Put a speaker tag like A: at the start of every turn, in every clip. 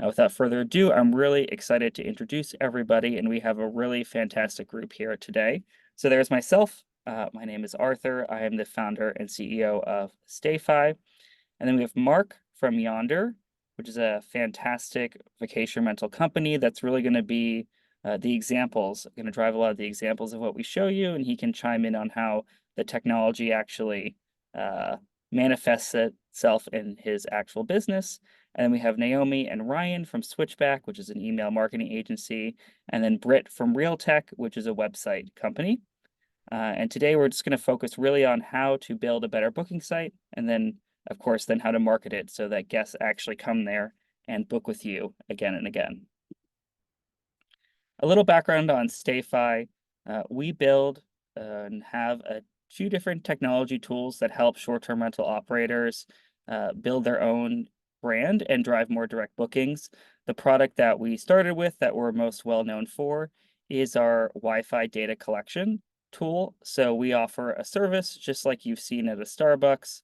A: Without further ado, I'm really excited to introduce everybody, and we have a really fantastic group here today. So there's myself. My name is Arthur. I am the founder and CEO of StayFi. And then we have Mark from Yonder, which is a fantastic vacation rental company that's really going to be the examples, going to drive a lot of the examples of what we show you, and he can chime in on how the technology actually manifests itself in his actual business. And then we have Naomi and Ryan from Switchback, which is an email marketing agency, and then Britt from Realtech, which is a website company. And today we're just going to focus really on how to build a better booking site, and then, of course, then how to market it so that guests actually come there and book with you again and again. A little background on StayFi. We build and have a few different technology tools that help short-term rental operators build their own brand and drive more direct bookings. The product that we started with that we're most well known for is our Wi-Fi data collection tool. So we offer a service just like you've seen at a Starbucks,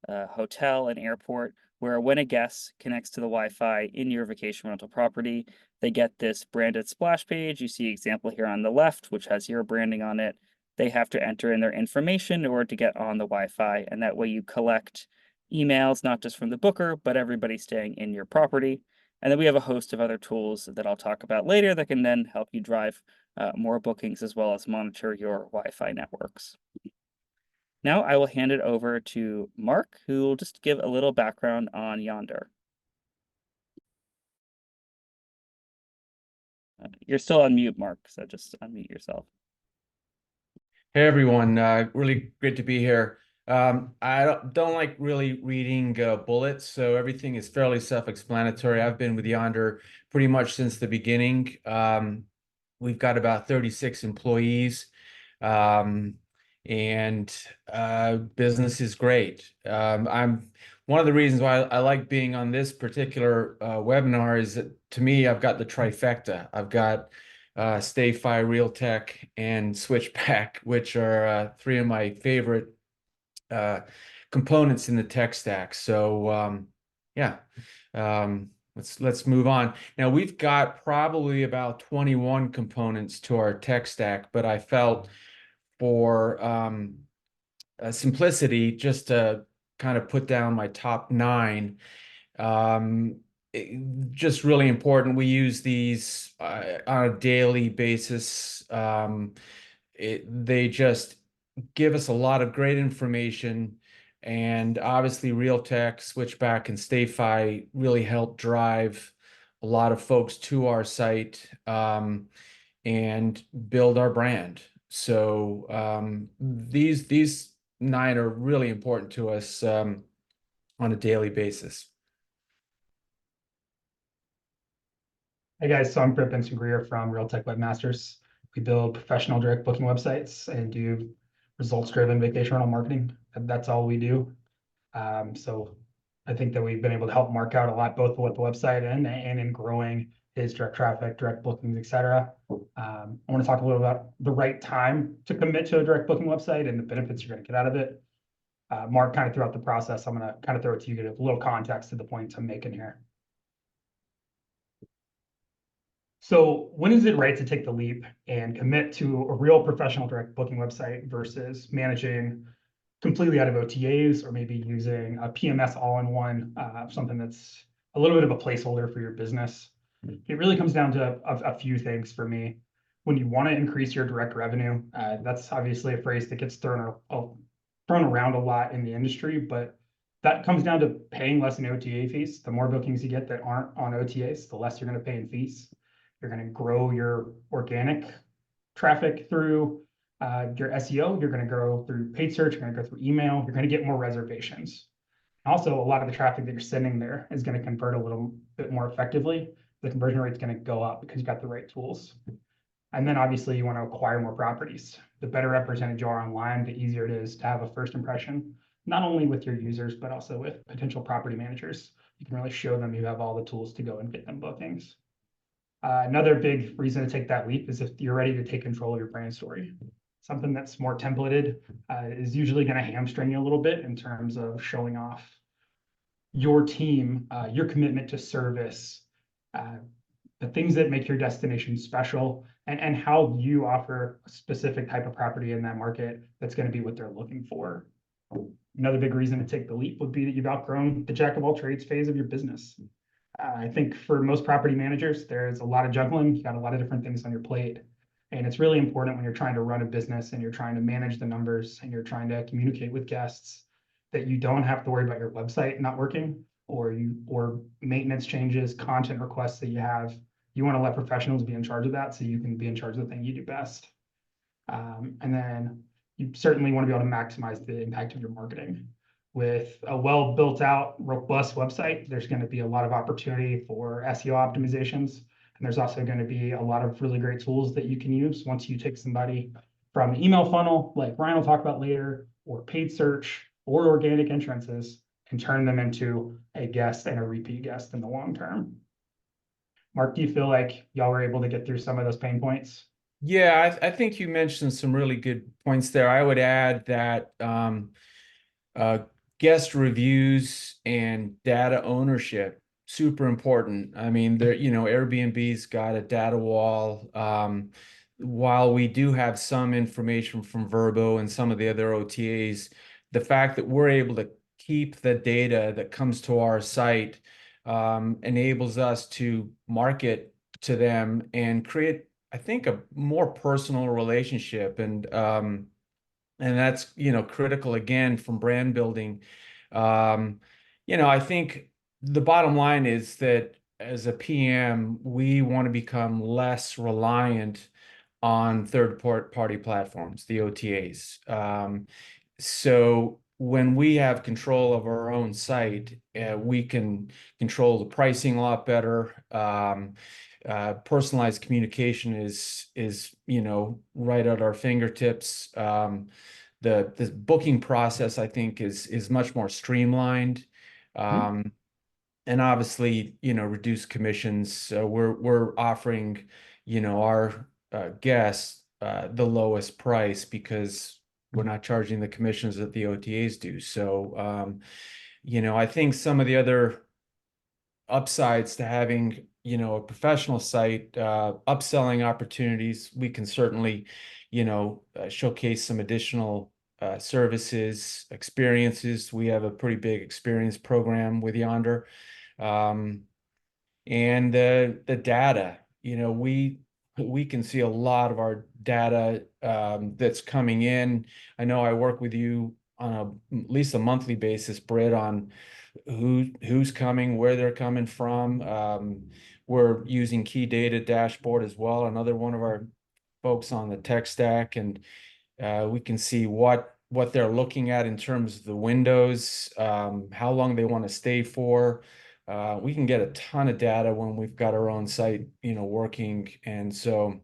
A: a hotel, an airport, where when a guest connects to the Wi-Fi in your vacation rental property, they get this branded splash page. You see example here on the left, which has your branding on it. They have to enter in their information in order to get on the Wi-Fi, and that way you collect emails, not just from the booker, but everybody staying in your property. And then we have a host of other tools that I'll talk about later that can then help you drive more bookings as well as monitor your Wi-Fi networks. Now I will hand it over to Mark, who will just give a little background on Yonder. You're still on mute, Mark, so just unmute yourself.
B: Hey everyone, really great to be here. I don't like really reading bullets, so everything is fairly self-explanatory. I've been with Yonder pretty much since the beginning. We've got about 36 employees, and business is great. I'm one of the reasons why I like being on this particular webinar is that, to me, I've got the trifecta. I've got StayFi, Realtech, and Switchback, which are three of my favorite components in the tech stack. So yeah, let's move on. Now we've got probably about 21 components to our tech stack, but I felt for simplicity, just to kind of put down my top 9. Just really important. We use these on a daily basis. They just give us a lot of great information, and obviously Realtech, Switchback, and StayFi really help drive a lot of folks to our site and build our brand. So these 9 are really important to us on a daily basis.
C: Hey guys, so I'm Britt Benson-Greer from Realtech Webmasters. We build professional direct booking websites and do results-driven vacation rental marketing. That's all we do. So I think that we've been able to help Mark out a lot, both with the website and in growing his direct traffic, direct bookings, etc. I want to talk a little about the right time to commit to a direct booking website and the benefits you're going to get out of it. Mark, kind of throughout the process, I'm going to kind of throw it to you to give a little context to the points I'm making here. So when is it right to take the leap and commit to a real professional direct booking website versus managing completely out of OTAs, or maybe using a PMS all-in-one, something that's a little bit of a placeholder for your business? It really comes down to a few things for me. When you want to increase your direct revenue, that's obviously a phrase that gets thrown around a lot in the industry, but that comes down to paying less in OTA fees. The more bookings you get that aren't on OTAs, the less you're going to pay in fees. You're going to grow your organic traffic through your SEO. You're going to grow through paid search. You're going to go through email. You're going to get more reservations. Also, a lot of the traffic that you're sending there is going to convert a little bit more effectively. The conversion rate is going to go up because you've got the right tools. And then obviously you want to acquire more properties. The better represented you are online, the easier it is to have a first impression, not only with your users, but also with potential property managers. You can really show them you have all the tools to go and get them bookings. Another big reason to take that leap is if you're ready to take control of your brand story. Something that's more templated is usually going to hamstring you a little bit in terms of showing off your team, your commitment to service, the things that make your destination special, and how you offer a specific type of property in that market that's going to be what they're looking for. Another big reason to take the leap would be that you've outgrown the jack of all trades phase of your business. I think for most property managers, there's a lot of juggling. You got a lot of different things on your plate. And it's really important when you're trying to run a business and you're trying to manage the numbers and you're trying to communicate with guests that you don't have to worry about your website not working, or maintenance changes, content requests that you have. You want to let professionals be in charge of that so you can be in charge of the thing you do best. And then you certainly want to be able to maximize the impact of your marketing. With a well built out, robust website, there's going to be a lot of opportunity for SEO optimizations. And there's also going to be a lot of really great tools that you can use once you take somebody from an email funnel, like Ryan will talk about later, or paid search, or organic entrances, and turn them into a guest and a repeat guest in the long term. Mark, do you feel like y'all were able to get through some of those pain points?
B: Yeah, I think you mentioned some really good points there. I would add that guest reviews and data ownership, super important. I mean, there, Airbnb's got a data wall. While we do have some information from Vrbo and some of the other OTAs, the fact that we're able to keep the data that comes to our site enables us to market to them and create, I think, a more personal relationship. And that's, critical again from brand building. I think the bottom line is that as a PM, we want to become less reliant on third-party platforms, the OTAs. So when we have control of our own site, we can control the pricing a lot better. Personalized communication is right at our fingertips. The booking process, I think, is much more streamlined, and obviously, reduce commissions. So we're offering, our guests the lowest price because we're not charging the commissions that the OTAs do. So, I think some of the other upsides to having, a professional site, upselling opportunities, we can certainly, showcase some additional services, experiences. We have a pretty big experience program with Yonder. And the data, we can see a lot of our data that's coming in. I know I work with you on at least a monthly basis, Britt, on who's coming, where they're coming from. We're using Key Data Dashboard as well, another one of our folks on the tech stack, and we can see what they're looking at in terms of the windows, how long they want to stay for. We can get a ton of data when we've got our own site, working. And so,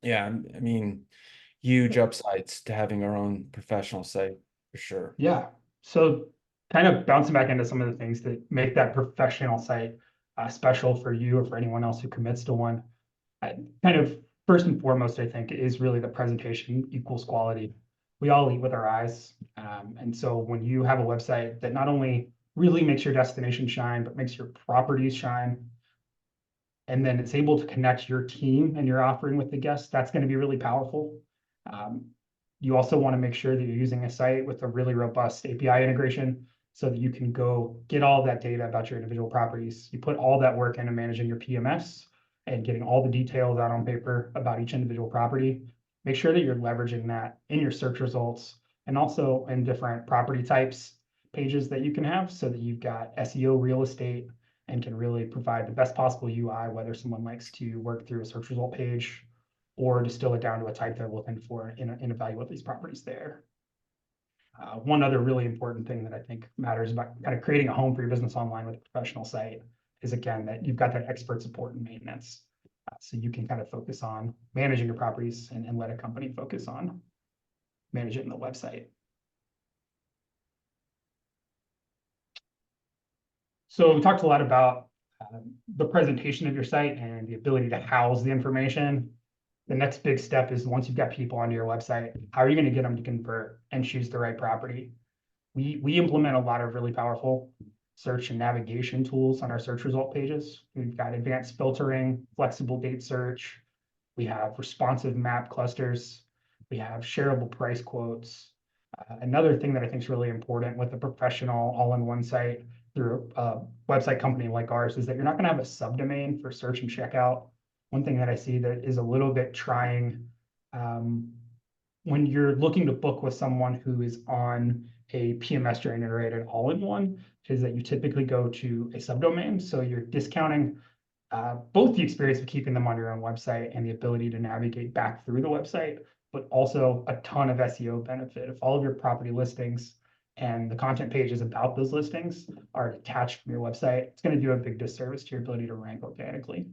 B: yeah, I mean, huge upsides to having our own professional site for sure.
C: Yeah. So kind of bouncing back into some of the things that make that professional site special for you or for anyone else who commits to one. Kind of first and foremost, I think, is really the presentation equals quality. We all eat with our eyes. And so when you have a website that not only really makes your destination shine, but makes your properties shine, and then it's able to connect your team and your offering with the guests, that's going to be really powerful. You also want to make sure that you're using a site with a really robust API integration so that you can go get all of that data about your individual properties. You put all that work into managing your PMS and getting all the details out on paper about each individual property. Make sure that you're leveraging that in your search results and also in different property types pages that you can have so that you've got SEO real estate and can really provide the best possible UI, whether someone likes to work through a search result page or distill it down to a type they're looking for in evaluate these properties there. One other really important thing that I think matters about kind of creating a home for your business online with a professional site is, again, that you've got that expert support and maintenance. So you can kind of focus on managing your properties and let a company focus on managing the website. So we talked a lot about the presentation of your site and the ability to house the information. The next big step is, once you've got people onto your website, how are you going to get them to convert and choose the right property? We implement a lot of really powerful search and navigation tools on our search result pages. We've got advanced filtering, flexible date search. We have responsive map clusters. We have shareable price quotes. Another thing that I think is really important with a professional all-in-one site through a website company like ours is that you're not going to have a subdomain for search and checkout. One thing that I see that is a little bit trying when you're looking to book with someone who is on a PMS generated all-in-one is that you typically go to a subdomain. So you're discounting both the experience of keeping them on your own website and the ability to navigate back through the website, but also a ton of SEO benefit. If all of your property listings and the content pages about those listings are attached from your website, it's going to do a big disservice to your ability to rank organically.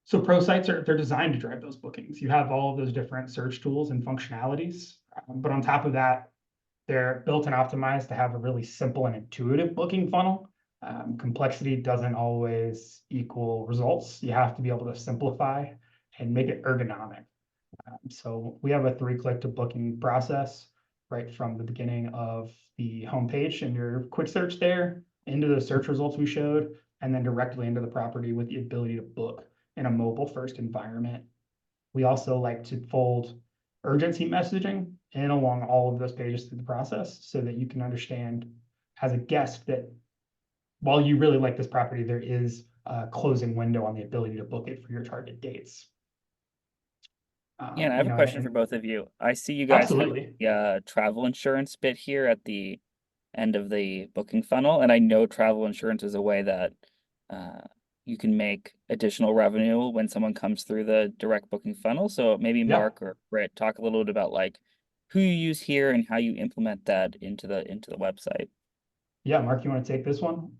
C: So pro sites they're designed to drive those bookings. You have all of those different search tools and functionalities, but on top of that, they're built and optimized to have a really simple and intuitive booking funnel. Complexity doesn't always equal results. You have to be able to simplify and make it ergonomic. So we have a 3-click to booking process right from the beginning of the homepage and your quick search there into the search results we showed, and then directly into the property with the ability to book in a mobile first environment. We also like to fold urgency messaging in along all of those pages through the process so that you can understand as a guest that while you really like this property, there is a closing window on the ability to book it for your target dates.
A: Yeah, and I have
C: You
A: a
C: know,
A: question
C: and-
A: for both of you. I see you guys have
C: Absolutely.
A: the travel insurance bit here at the end of the booking funnel, and I know travel insurance is a way that you can make additional revenue when someone comes through the direct booking funnel. So maybe
C: Yeah.
A: Mark or Britt, talk a little bit about like who you use here and how you implement that into the website.
C: Yeah, Mark, you want to take this one?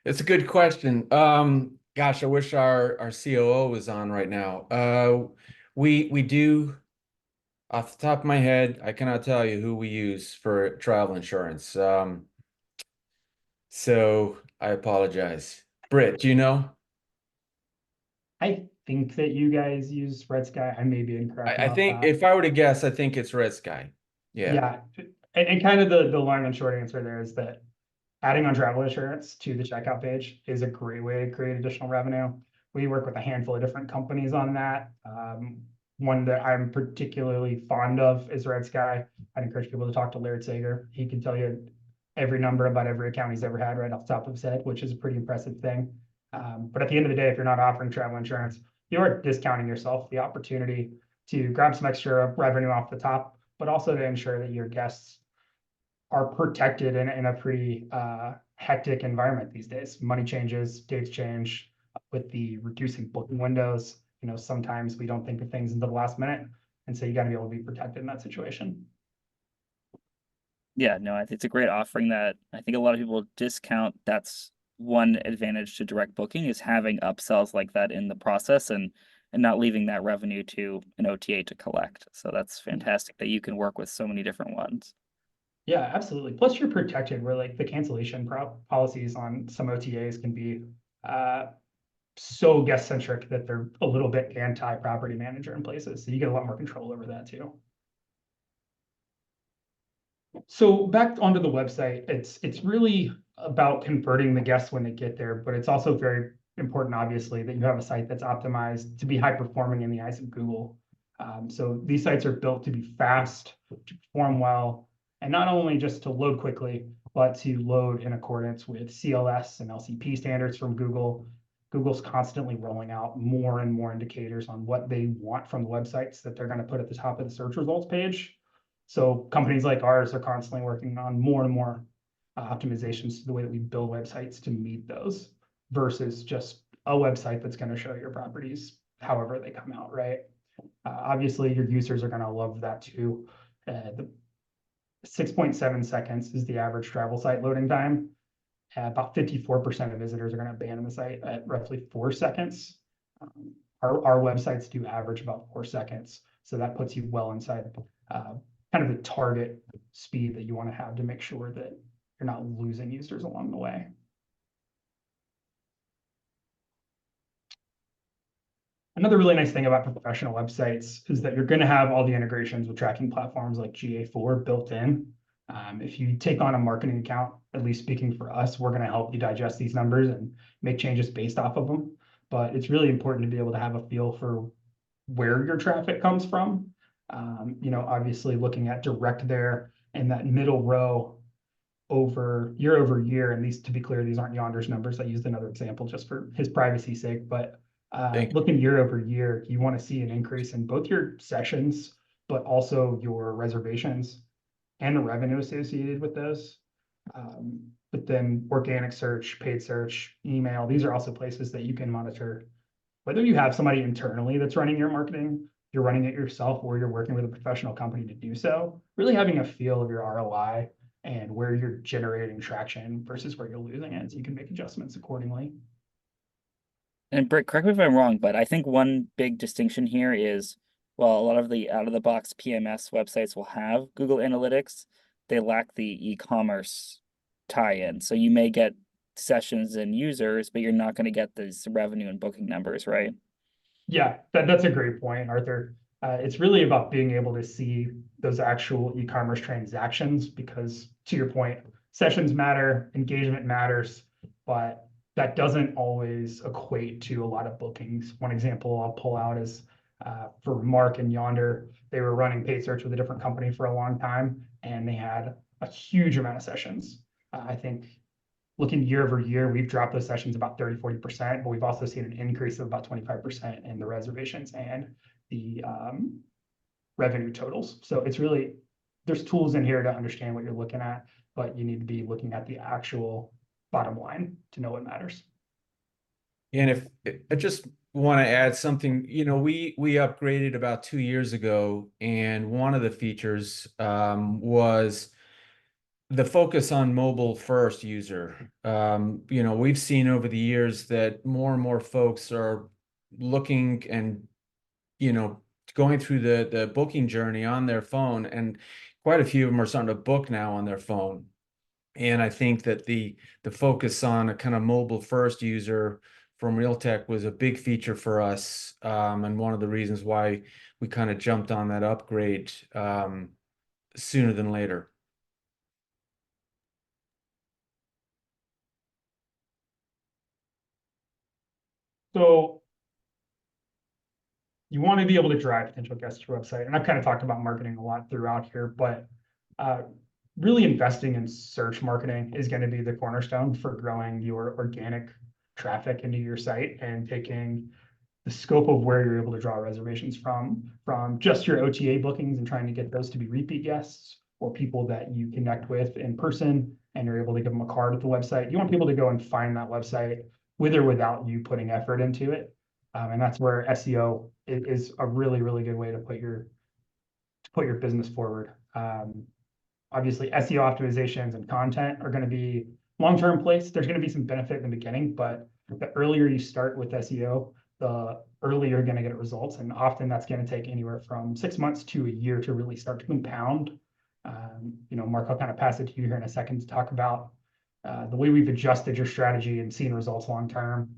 B: It's a good question. Gosh, I wish our COO was on right now. We do, off the top of my head, I cannot tell you who we use for travel insurance. So I apologize. Britt, do you know?
C: I think that you guys use Red Sky. I may be incorrect
B: I
C: about
B: think
C: that.
B: if I were to guess, I think it's Red Sky. Yeah.
C: Yeah, and kind of the long and short answer there is that adding on travel insurance to the checkout page is a great way to create additional revenue. We work with a handful of different companies on that. One that I'm particularly fond of is Red Sky. I'd encourage people to talk to Laird Sager. He can tell you every number about every account he's ever had right off the top of his head, which is a pretty impressive thing. But at the end of the day, if you're not offering travel insurance, you're discounting yourself the opportunity to grab some extra revenue off the top, but also to ensure that your guests are protected in a pretty hectic environment these days. Money changes, dates change. With the reducing booking windows, you know, sometimes we don't think of things until the last minute, and so you got to be able to be protected in that situation.
A: Yeah, no, I think it's a great offering that I think a lot of people discount. That's one advantage to direct booking is having upsells like that in the process and not leaving that revenue to an OTA to collect. So that's fantastic that you can work with so many different ones.
C: Yeah, absolutely. Plus, you're protected where like the cancellation policies on some OTAs can be so guest centric that they're a little bit anti-property manager in places. So you get a lot more control over that too. So back onto the website, it's really about converting the guests when they get there, but it's also very important, obviously, that you have a site that's optimized to be high performing in the eyes of Google. So these sites are built to be fast, to perform well, and not only just to load quickly, but to load in accordance with CLS and LCP standards from Google. Google's constantly rolling out more and more indicators on what they want from the websites that they're going to put at the top of the search results page. So companies like ours are constantly working on more and more optimizations to the way that we build websites to meet those versus just a website that's going to show your properties however they come out, right? Obviously, your users are going to love that too. The 6.7 seconds is the average travel site loading time. About 54% of visitors are going to abandon the site at roughly 4 seconds. Our websites do average about 4 seconds. So that puts you well inside kind of the target speed that you want to have to make sure that you're not losing users along the way. Another really nice thing about professional websites is that you're going to have all the integrations with tracking platforms like GA4 built in. If you take on a marketing account, at least speaking for us, we're going to help you digest these numbers and make changes based off of them. But it's really important to be able to have a feel for where your traffic comes from. Obviously looking at direct there and that middle row over year, and these, to be clear, these aren't Yonder's numbers. I used another example just for his privacy's sake, but
B: Thank you.
C: looking year over year, you want to see an increase in both your sessions, but also your reservations and the revenue associated with those. But then organic search, paid search, email, these are also places that you can monitor whether you have somebody internally that's running your marketing, you're running it yourself, or you're working with a professional company to do so. Really having a feel of your ROI and where you're generating traction versus where you're losing it, so you can make adjustments accordingly.
A: And Britt, correct me if I'm wrong, but I think one big distinction here is, well, a lot of the out-of-the-box PMS websites will have Google Analytics. They lack the e-commerce tie-in. So you may get sessions and users, but you're not going to get these revenue and booking numbers, right?
C: Yeah, that's a great point, Arthur. It's really about being able to see those actual e-commerce transactions because, to your point, sessions matter, engagement matters, but that doesn't always equate to a lot of bookings. One example I'll pull out is for Mark and Yonder. They were running paid search with a different company for a long time, and they had a huge amount of sessions. I think looking year over year, we've dropped those sessions about 30–40%, but we've also seen an increase of about 25% in the reservations and the revenue totals. So it's really, there's tools in here to understand what you're looking at, but you need to be looking at the actual bottom line to know what matters.
B: And if I just want to add something, we upgraded about 2 years ago, and one of the features was the focus on mobile first user. We've seen over the years that more and more folks are looking and, going through the booking journey on their phone, and quite a few of them are starting to book now on their phone. And I think that the focus on a kind of mobile first user from Realtek was a big feature for us, and one of the reasons why we kind of jumped on that upgrade sooner than later.
C: So you want to be able to drive potential guests to your website. And I've kind of talked about marketing a lot throughout here, but really investing in search marketing is going to be the cornerstone for growing your organic traffic into your site and taking the scope of where you're able to draw reservations from just your OTA bookings and trying to get those to be repeat guests or people that you connect with in person and you're able to give them a card at the website. You want people to go and find that website with or without you putting effort into it. And that's where SEO is a really, really good way to put your business forward. Obviously, SEO optimizations and content are going to be long-term plays. There's going to be some benefit in the beginning, but the earlier you start with SEO, the earlier you're going to get results. And often that's going to take anywhere from 6 months to a year to really start to compound. Mark, I'll kind of pass it to you here in a second to talk about the way we've adjusted your strategy and seen results long-term.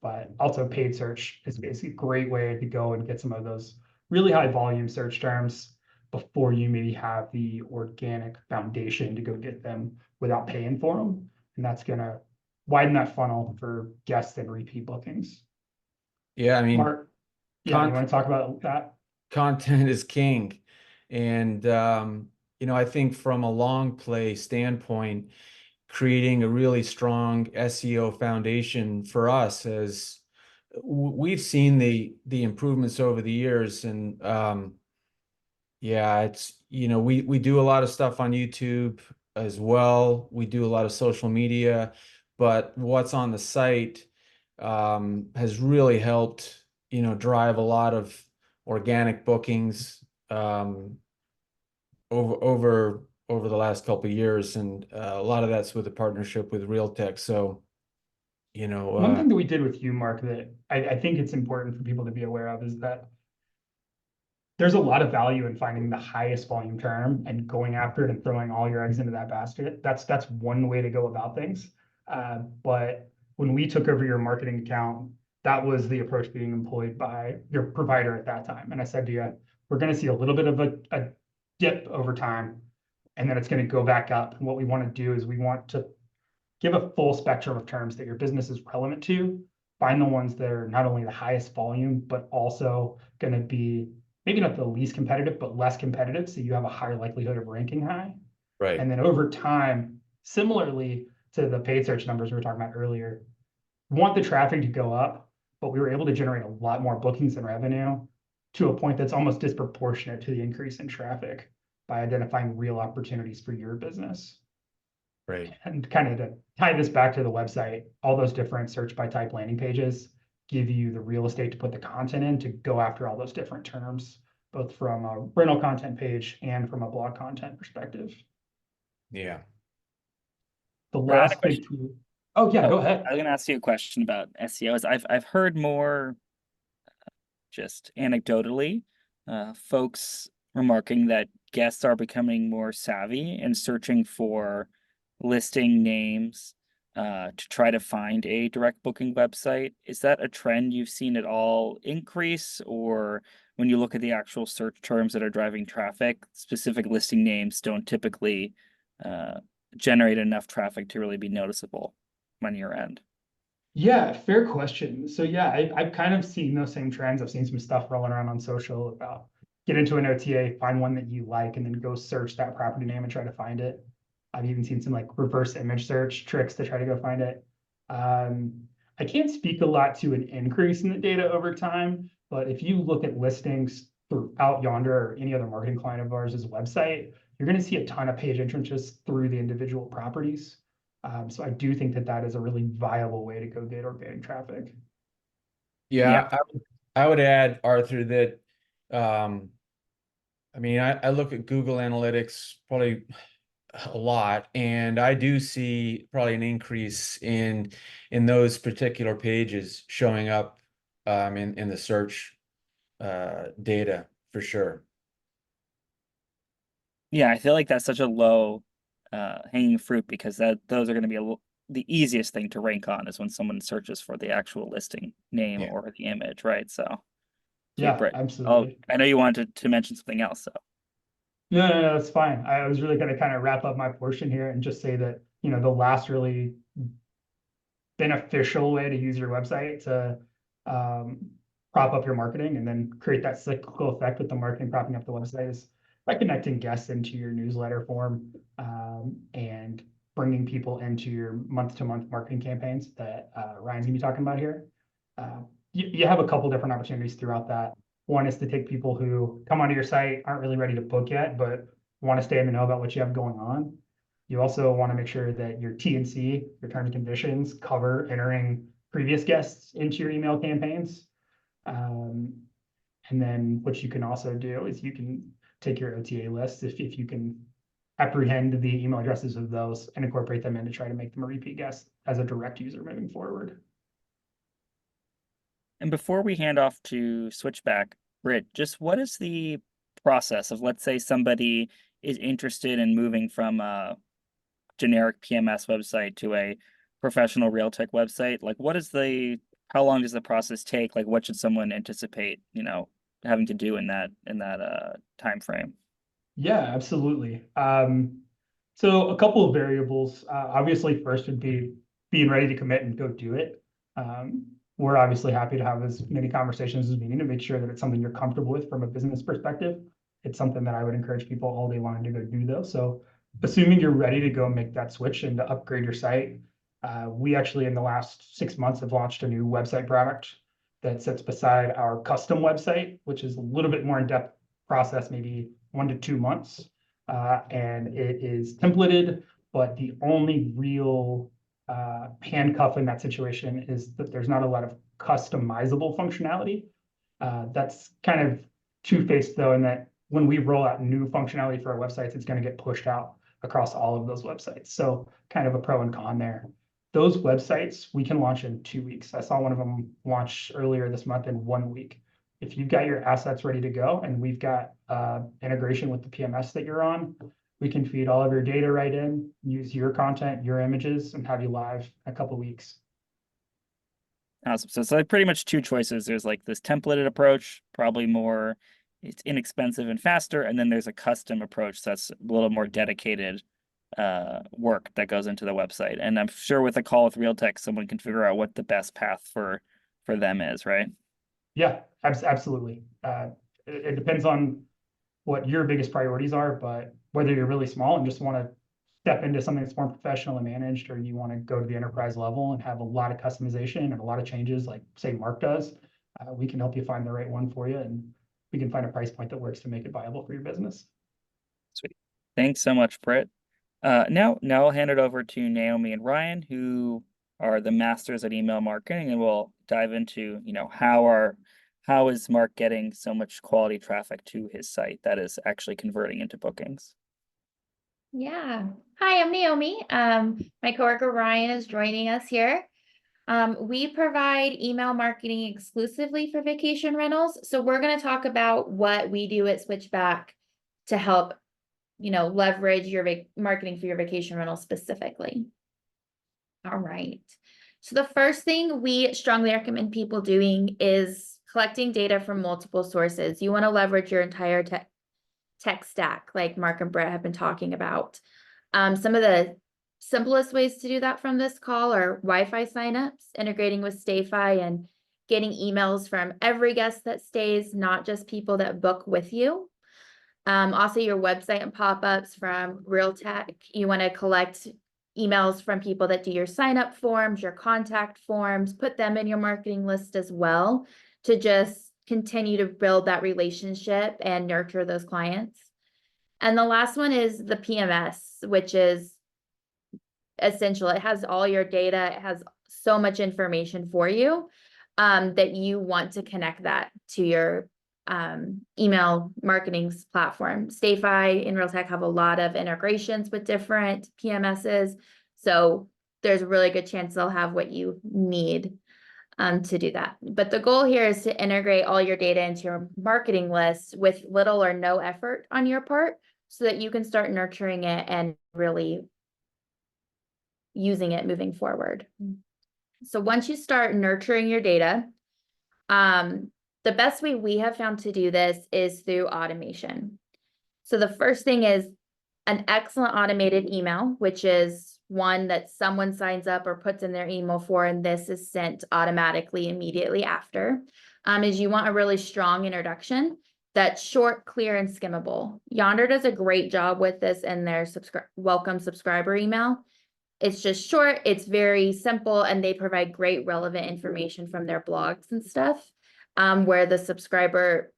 C: But also paid search is basically a great way to go and get some of those really high volume search terms before you maybe have the organic foundation to go get them without paying for them. And that's going to widen that funnel for guests and repeat bookings.
B: Yeah, I mean,
C: Mark, you want to talk about that?
B: Content is king. And, I think from a long play standpoint, creating a really strong SEO foundation for us, as we've seen the improvements over the years. And it's, we do a lot of stuff on YouTube as well. We do a lot of social media, but what's on the site has really helped, drive a lot of organic bookings over the last couple of years, and a lot of that's with the partnership with Realtek. So,
C: one thing that we did with you, Mark, that I think it's important for people to be aware of is that there's a lot of value in finding the highest volume term and going after it and throwing all your eggs into that basket. That's one way to go about things. But when we took over your marketing account, that was the approach being employed by your provider at that time. And I said to you, we're going to see a little bit of a dip over time, and then it's going to go back up. And what we want to do is we want to give a full spectrum of terms that your business is relevant to, find the ones that are not only the highest volume, but also going to be maybe not the least competitive, but less competitive. So you have a higher likelihood of ranking high.
B: Right.
C: And then over time, similarly to the paid search numbers we were talking about earlier, we want the traffic to go up, but we were able to generate a lot more bookings and revenue to a point that's almost disproportionate to the increase in traffic by identifying real opportunities for your business.
B: Right.
C: And kind of to tie this back to the website, all those different search by type landing pages give you the real estate to put the content in to go after all those different terms, both from a rental content page and from a blog content perspective.
B: Yeah.
C: The
A: Brett, I had a
C: last big tool. Oh yeah,
A: Oh,
C: go ahead.
A: I was gonna ask you a question about SEOs. I've heard more just anecdotally, folks remarking that guests are becoming more savvy and searching for listing names to try to find a direct booking website. Is that a trend you've seen at all increase, or when you look at the actual search terms that are driving traffic, specific listing names don't typically generate enough traffic to really be noticeable on your end?
C: Yeah, fair question. So yeah, I've kind of seen those same trends. I've seen some stuff rolling around on social about get into an OTA, find one that you like, and then go search that property name and try to find it. I've even seen some like reverse image search tricks to try to go find it. I can't speak a lot to an increase in the data over time, but if you look at listings throughout Yonder or any other marketing client of ours' website, you're going to see a ton of page entrances through the individual properties. So I do think that that is a really viable way to go get organic traffic.
B: Yeah, I would add, Arthur, that I mean, I look at Google Analytics probably a lot, and I do see probably an increase in those particular pages showing up in the search data for sure.
A: Yeah, I feel like that's such a low hanging fruit because those are going to be the easiest thing to rank on is when someone searches for the actual listing name
B: Yeah.
A: or the image, right? So, okay,
C: Yeah,
A: Brett. Oh,
C: absolutely.
A: I know you wanted to mention something else, so.
C: No, that's fine. I was really going to kind of wrap up my portion here and just say that, the last really beneficial way to use your website to prop up your marketing and then create that cyclical effect with the marketing propping up the website is by connecting guests into your newsletter form and bringing people into your month-to-month marketing campaigns that Ryan's gonna be talking about here. You have a couple different opportunities throughout that. One is to take people who come onto your site, aren't really ready to book yet, but want to stay in the know about what you have going on. You also want to make sure that your T&C, your terms and conditions, cover entering previous guests into your email campaigns. And then what you can also do is you can take your OTA list if you can apprehend the email addresses of those and incorporate them in to try to make them a repeat guest as a direct user moving forward.
A: And before we hand off to Switchback, Britt, just what is the process of, let's say somebody is interested in moving from a generic PMS website to a professional Realtek website? Like, how long does the process take? Like, what should someone anticipate, having to do in that time frame?
C: Yeah, absolutely. So a couple of variables. Obviously, first would be being ready to commit and go do it. We're obviously happy to have as many conversations as we need to make sure that it's something you're comfortable with from a business perspective. It's something that I would encourage people all day long to go do though. So assuming you're ready to go make that switch and to upgrade your site, we actually in the last 6 months have launched a new website product that sits beside our custom website, which is a little bit more in-depth process, maybe 1 to 2 months. And it is templated, but the only real handcuff in that situation is that there's not a lot of customizable functionality. That's kind of two-faced though, in that when we roll out new functionality for our websites, it's going to get pushed out across all of those websites. So kind of a pro and con there. Those websites we can launch in 2 weeks. I saw one of them launch earlier this month in 1 week. If you've got your assets ready to go and we've got integration with the PMS that you're on, we can feed all of your data right in, use your content, your images, and have you live in a couple of weeks.
A: Awesome. So it's like pretty much two choices. There's like this templated approach, probably more, it's inexpensive and faster, and then there's a custom approach that's a little more dedicated work that goes into the website. And I'm sure with a call with Realtek, someone can figure out what the best path for them is, right?
C: Yeah, absolutely. It depends on what your biggest priorities are, but whether you're really small and just want to step into something that's more professional and managed, or you want to go to the enterprise level and have a lot of customization and a lot of changes, like say Mark does, we can help you find the right one for you, and we can find a price point that works to make it viable for your business.
A: Sweet. Thanks so much, Britt. Now I'll hand it over to Naomi and Ryan, who are the masters at email marketing, and we'll dive into, how is Mark getting so much quality traffic to his site that is actually converting into bookings?
D: Yeah. Hi, I'm Naomi. My coworker Ryan is joining us here. We provide email marketing exclusively for vacation rentals. So we're going to talk about what we do at Switchback to help, leverage your marketing for your vacation rental specifically. All right. So the first thing we strongly recommend people doing is collecting data from multiple sources. You want to leverage your entire tech stack, like Mark and Brett have been talking about. Some of the simplest ways to do that from this call are Wi-Fi signups, integrating with StayFi, and getting emails from every guest that stays, not just people that book with you. Also, your website and pop-ups from Realtek. You want to collect emails from people that do your sign-up forms, your contact forms, put them in your marketing list as well, to just continue to build that relationship and nurture those clients. And the last one is the PMS, which is essential. It has all your data. It has so much information for you that you want to connect that to your email marketing platform. StayFi and Realtek have a lot of integrations with different PMSs. So there's a really good chance they'll have what you need to do that. But the goal here is to integrate all your data into your marketing list with little or no effort on your part, so that you can start nurturing it and really using it moving forward. So once you start nurturing your data, the best way we have found to do this is through automation. So the first thing is an excellent automated email, which is one that someone signs up or puts in their email for, and this is sent automatically immediately after, is you want a really strong introduction that's short, clear, and skimmable. Yondr does a great job with this in their welcome subscriber email. It's just short, it's very simple, and they provide great relevant information from their blogs and stuff, where the subscriber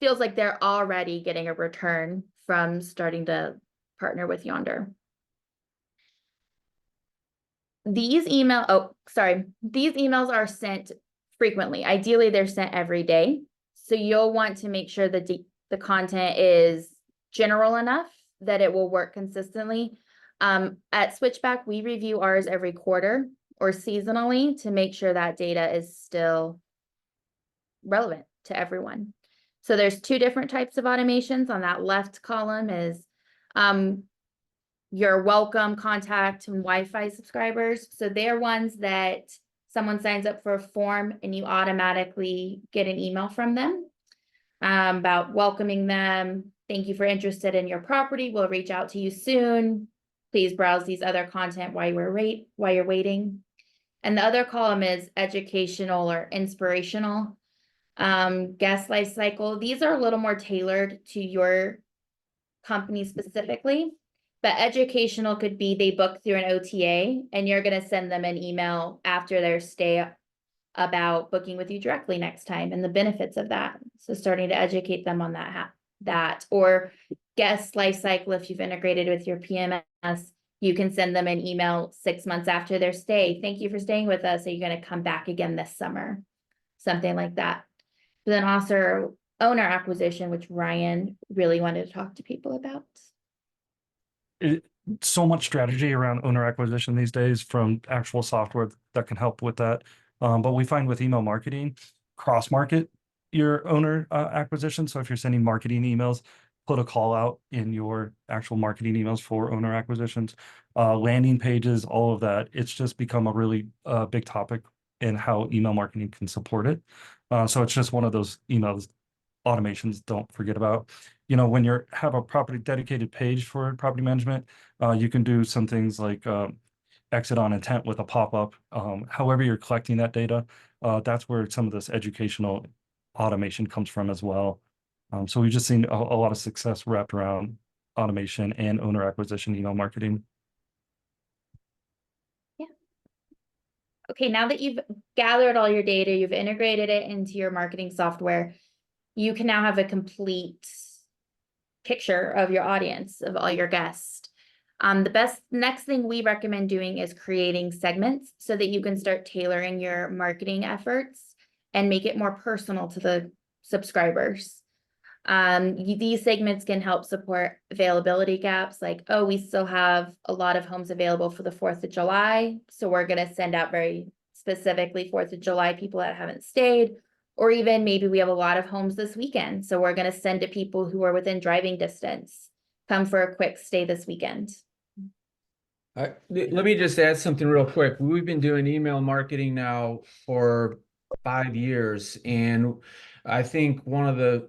D: feels like they're already getting a return from starting to partner with Yondr. These emails are sent frequently. Ideally, they're sent every day. So you'll want to make sure that the content is general enough that it will work consistently. At Switchback, we review ours every quarter or seasonally to make sure that data is still relevant to everyone. So there's two different types of automations. On that left column is your welcome, contact, and Wi-Fi subscribers. So they're ones that someone signs up for a form and you automatically get an email from them about welcoming them. Thank you for interested in your property. We'll reach out to you soon. Please browse these other content while you're waiting. And the other column is educational or inspirational. Guest life cycle. These are a little more tailored to your company specifically, but educational could be they book through an OTA and you're going to send them an email after their stay about booking with you directly next time and the benefits of that. So starting to educate them on that or guest life cycle. If you've integrated with your PMS, you can send them an email 6 months after their stay. Thank you for staying with us. Are you going to come back again this summer? Something like that. But then also owner acquisition, which Ryan really wanted to talk to people about.
E: So much strategy around owner acquisition these days from actual software that can help with that. But we find with email marketing, cross-market your owner acquisition. So if you're sending marketing emails, put a call out in your actual marketing emails for owner acquisitions, landing pages, all of that. It's just become a really big topic and how email marketing can support it. So it's just one of those emails automations don't forget about. You know, when you have a property dedicated page for property management, you can do some things like exit on intent with a pop-up. However you're collecting that data, that's where some of this educational automation comes from as well. So we've just seen a lot of success wrapped around automation and owner acquisition email marketing.
D: Okay, now that you've gathered all your data, you've integrated it into your marketing software, you can now have a complete picture of your audience, of all your guests. The next thing we recommend doing is creating segments so that you can start tailoring your marketing efforts and make it more personal to the subscribers. These segments can help support availability gaps, like, oh, we still have a lot of homes available for the 4th of July, so we're going to send out very specifically 4th of July people that haven't stayed, or even maybe we have a lot of homes this weekend, so we're going to send to people who are within driving distance. Come for a quick stay this weekend.
B: Let me just add something real quick. We've been doing email marketing now for 5 years, and I think one of the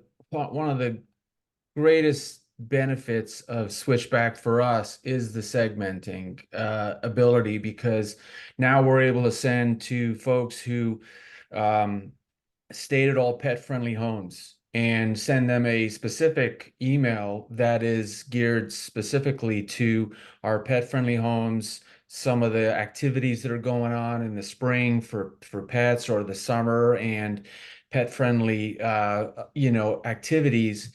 B: greatest benefits of Switchback for us is the segmenting ability, because now we're able to send to folks who stayed at all pet-friendly homes and send them a specific email that is geared specifically to our pet-friendly homes, some of the activities that are going on in the spring for pets, or the summer and pet-friendly activities.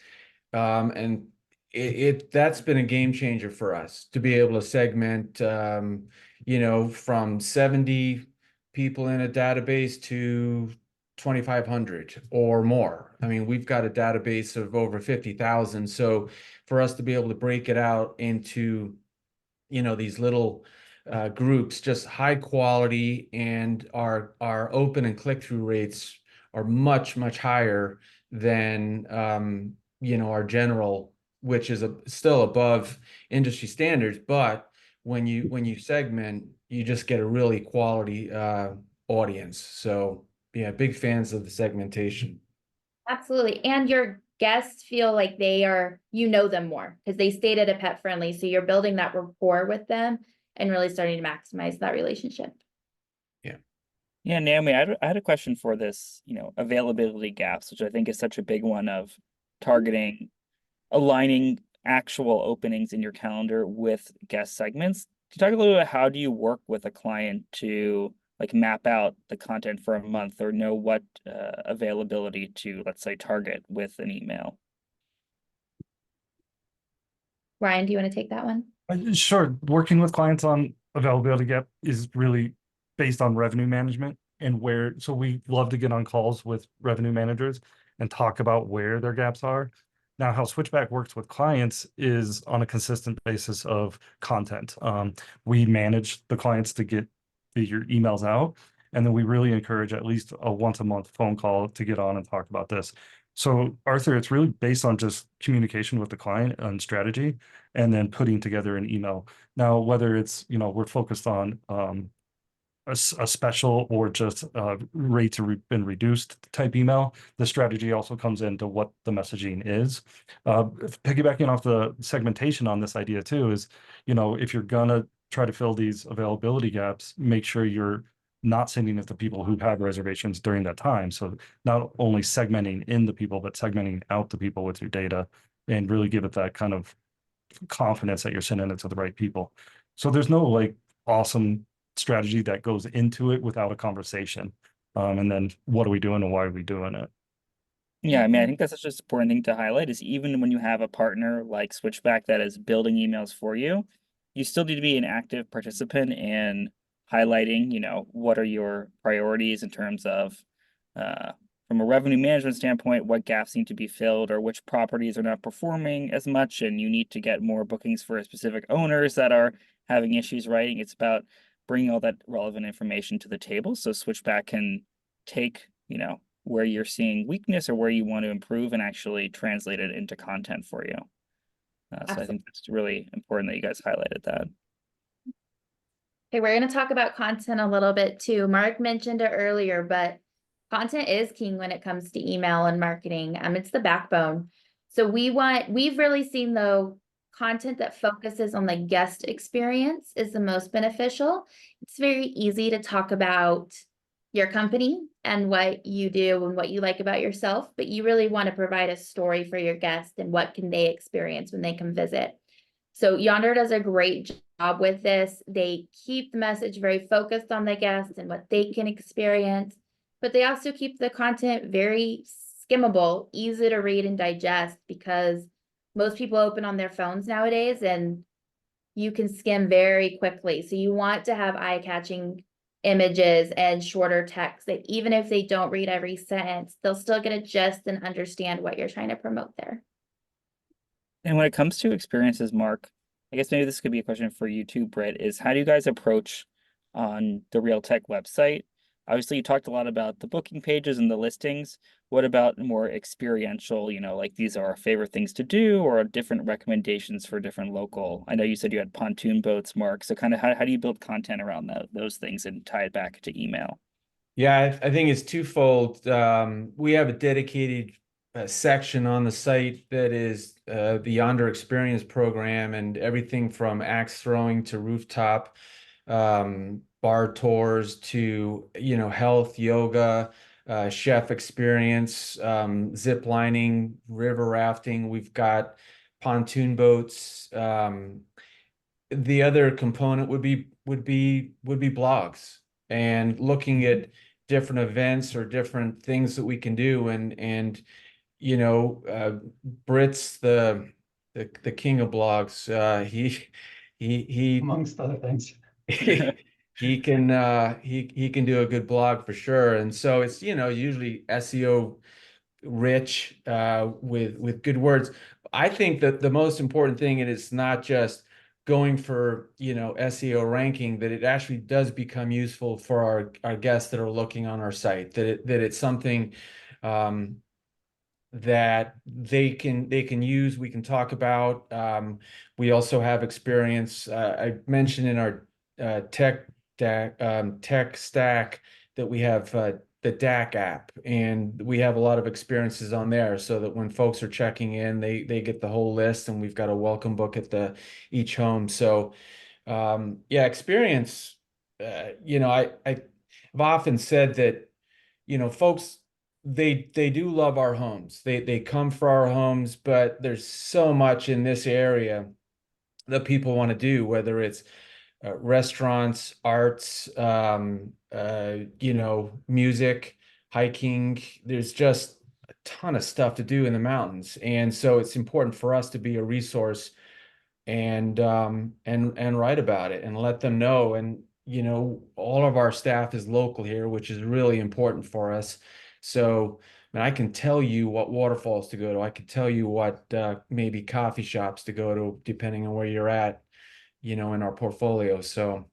B: And that's been a game changer for us to be able to segment from 70 people in a database to 2,500 or more. I mean, we've got a database of over 50,000. So for us to be able to break it out into, these little groups, just high quality, and our open and click-through rates are much, much higher than, our general, which is still above industry standards. But when you segment, you just get a really quality audience. So yeah, big fans of the segmentation.
D: Absolutely. And your guests feel like you know them more because they stayed at a pet friendly. So you're building that rapport with them and really starting to maximize that relationship.
A: Yeah, Naomi, I had a question for this, availability gaps, which I think is such a big one of targeting, aligning actual openings in your calendar with guest segments. Can you talk a little bit, how do you work with a client to map out the content for a month, or know what availability to, let's say, target with an email?
D: Ryan, do you want to take that one?
E: Sure. Working with clients on availability gap is really based on revenue management and so we love to get on calls with revenue managers and talk about where their gaps are. Now, how Switchback works with clients is on a consistent basis of content. We manage the clients to get your emails out, and then we really encourage at least a once a month phone call to get on and talk about this. So Arthur, it's really based on just communication with the client and strategy, and then putting together an email. Now, whether it's, we're focused on a special or just rates have been reduced type email, the strategy also comes into what the messaging is. Piggybacking off the segmentation on this idea too is, if you're gonna try to fill these availability gaps, make sure you're not sending it to people who have reservations during that time. So not only segmenting in the people, but segmenting out the people with your data, and really give it that kind of confidence that you're sending it to the right people. So there's no awesome strategy that goes into it without a conversation. And then what are we doing and why are we doing it?
A: Yeah, I mean, I think that's such an important thing to highlight, is even when you have a partner like Switchback that is building emails for you, you still need to be an active participant in highlighting, what are your priorities in terms of, from a revenue management standpoint, what gaps need to be filled, or which properties are not performing as much, and you need to get more bookings for specific owners that are having issues writing. It's about bringing all that relevant information to the table so Switchback can take, where you're seeing weakness or where you want to improve and actually translate it into content for you. So I think it's really important that you guys highlighted that.
D: Okay, we're going to talk about content a little bit too. Mark mentioned it earlier, but content is king when it comes to email and marketing. It's the backbone. So we've really seen though, content that focuses on the guest experience is the most beneficial. It's very easy to talk about your company and what you do and what you like about yourself, but you really want to provide a story for your guest and what can they experience when they come visit. So Yondr does a great job with this. They keep the message very focused on the guest and what they can experience, but they also keep the content very skimmable, easy to read and digest, because most people open on their phones nowadays and you can skim very quickly. So you want to have eye-catching images and shorter text that even if they don't read every sentence, they'll still get a gist and understand what you're trying to promote there.
A: And when it comes to experiences, Mark, I guess maybe this could be a question for you too, Britt, is how do you guys approach on the Realtek website? Obviously, you talked a lot about the booking pages and the listings. What about more experiential, like these are our favorite things to do, or different recommendations for different local? I know you said you had pontoon boats, Mark. So kind of how do you build content around those things and tie it back to email?
B: Yeah, I think it's twofold. We have a dedicated section on the site that is the Yondr Experience program, and everything from axe throwing to rooftop bar tours to health, yoga, chef experience, zip lining, river rafting. We've got pontoon boats. The other component would be blogs and looking at different events or different things that we can do. And Britt's the king of blogs. He
C: Amongst other things.
B: he can do a good blog for sure. And so it's usually SEO rich with good words. I think that the most important thing, and it's not just going for SEO ranking, that it actually does become useful for our guests that are looking on our site, that it's something that they can use, we can talk about. We also have experience. I mentioned in our tech stack that we have the DAC app, and we have a lot of experiences on there, so that when folks are checking in, they get the whole list, and we've got a welcome book at each home. So yeah, experience. I've often said that folks, they do love our homes. They come for our homes, but there's so much in this area that people want to do, whether it's restaurants, arts, music, hiking. There's just a ton of stuff to do in the mountains. And so it's important for us to be a resource and write about it and let them know. And, all of our staff is local here, which is really important for us. So, I can tell you what waterfalls to go to. I can tell you what maybe coffee shops to go to, depending on where you're at, in our portfolio. So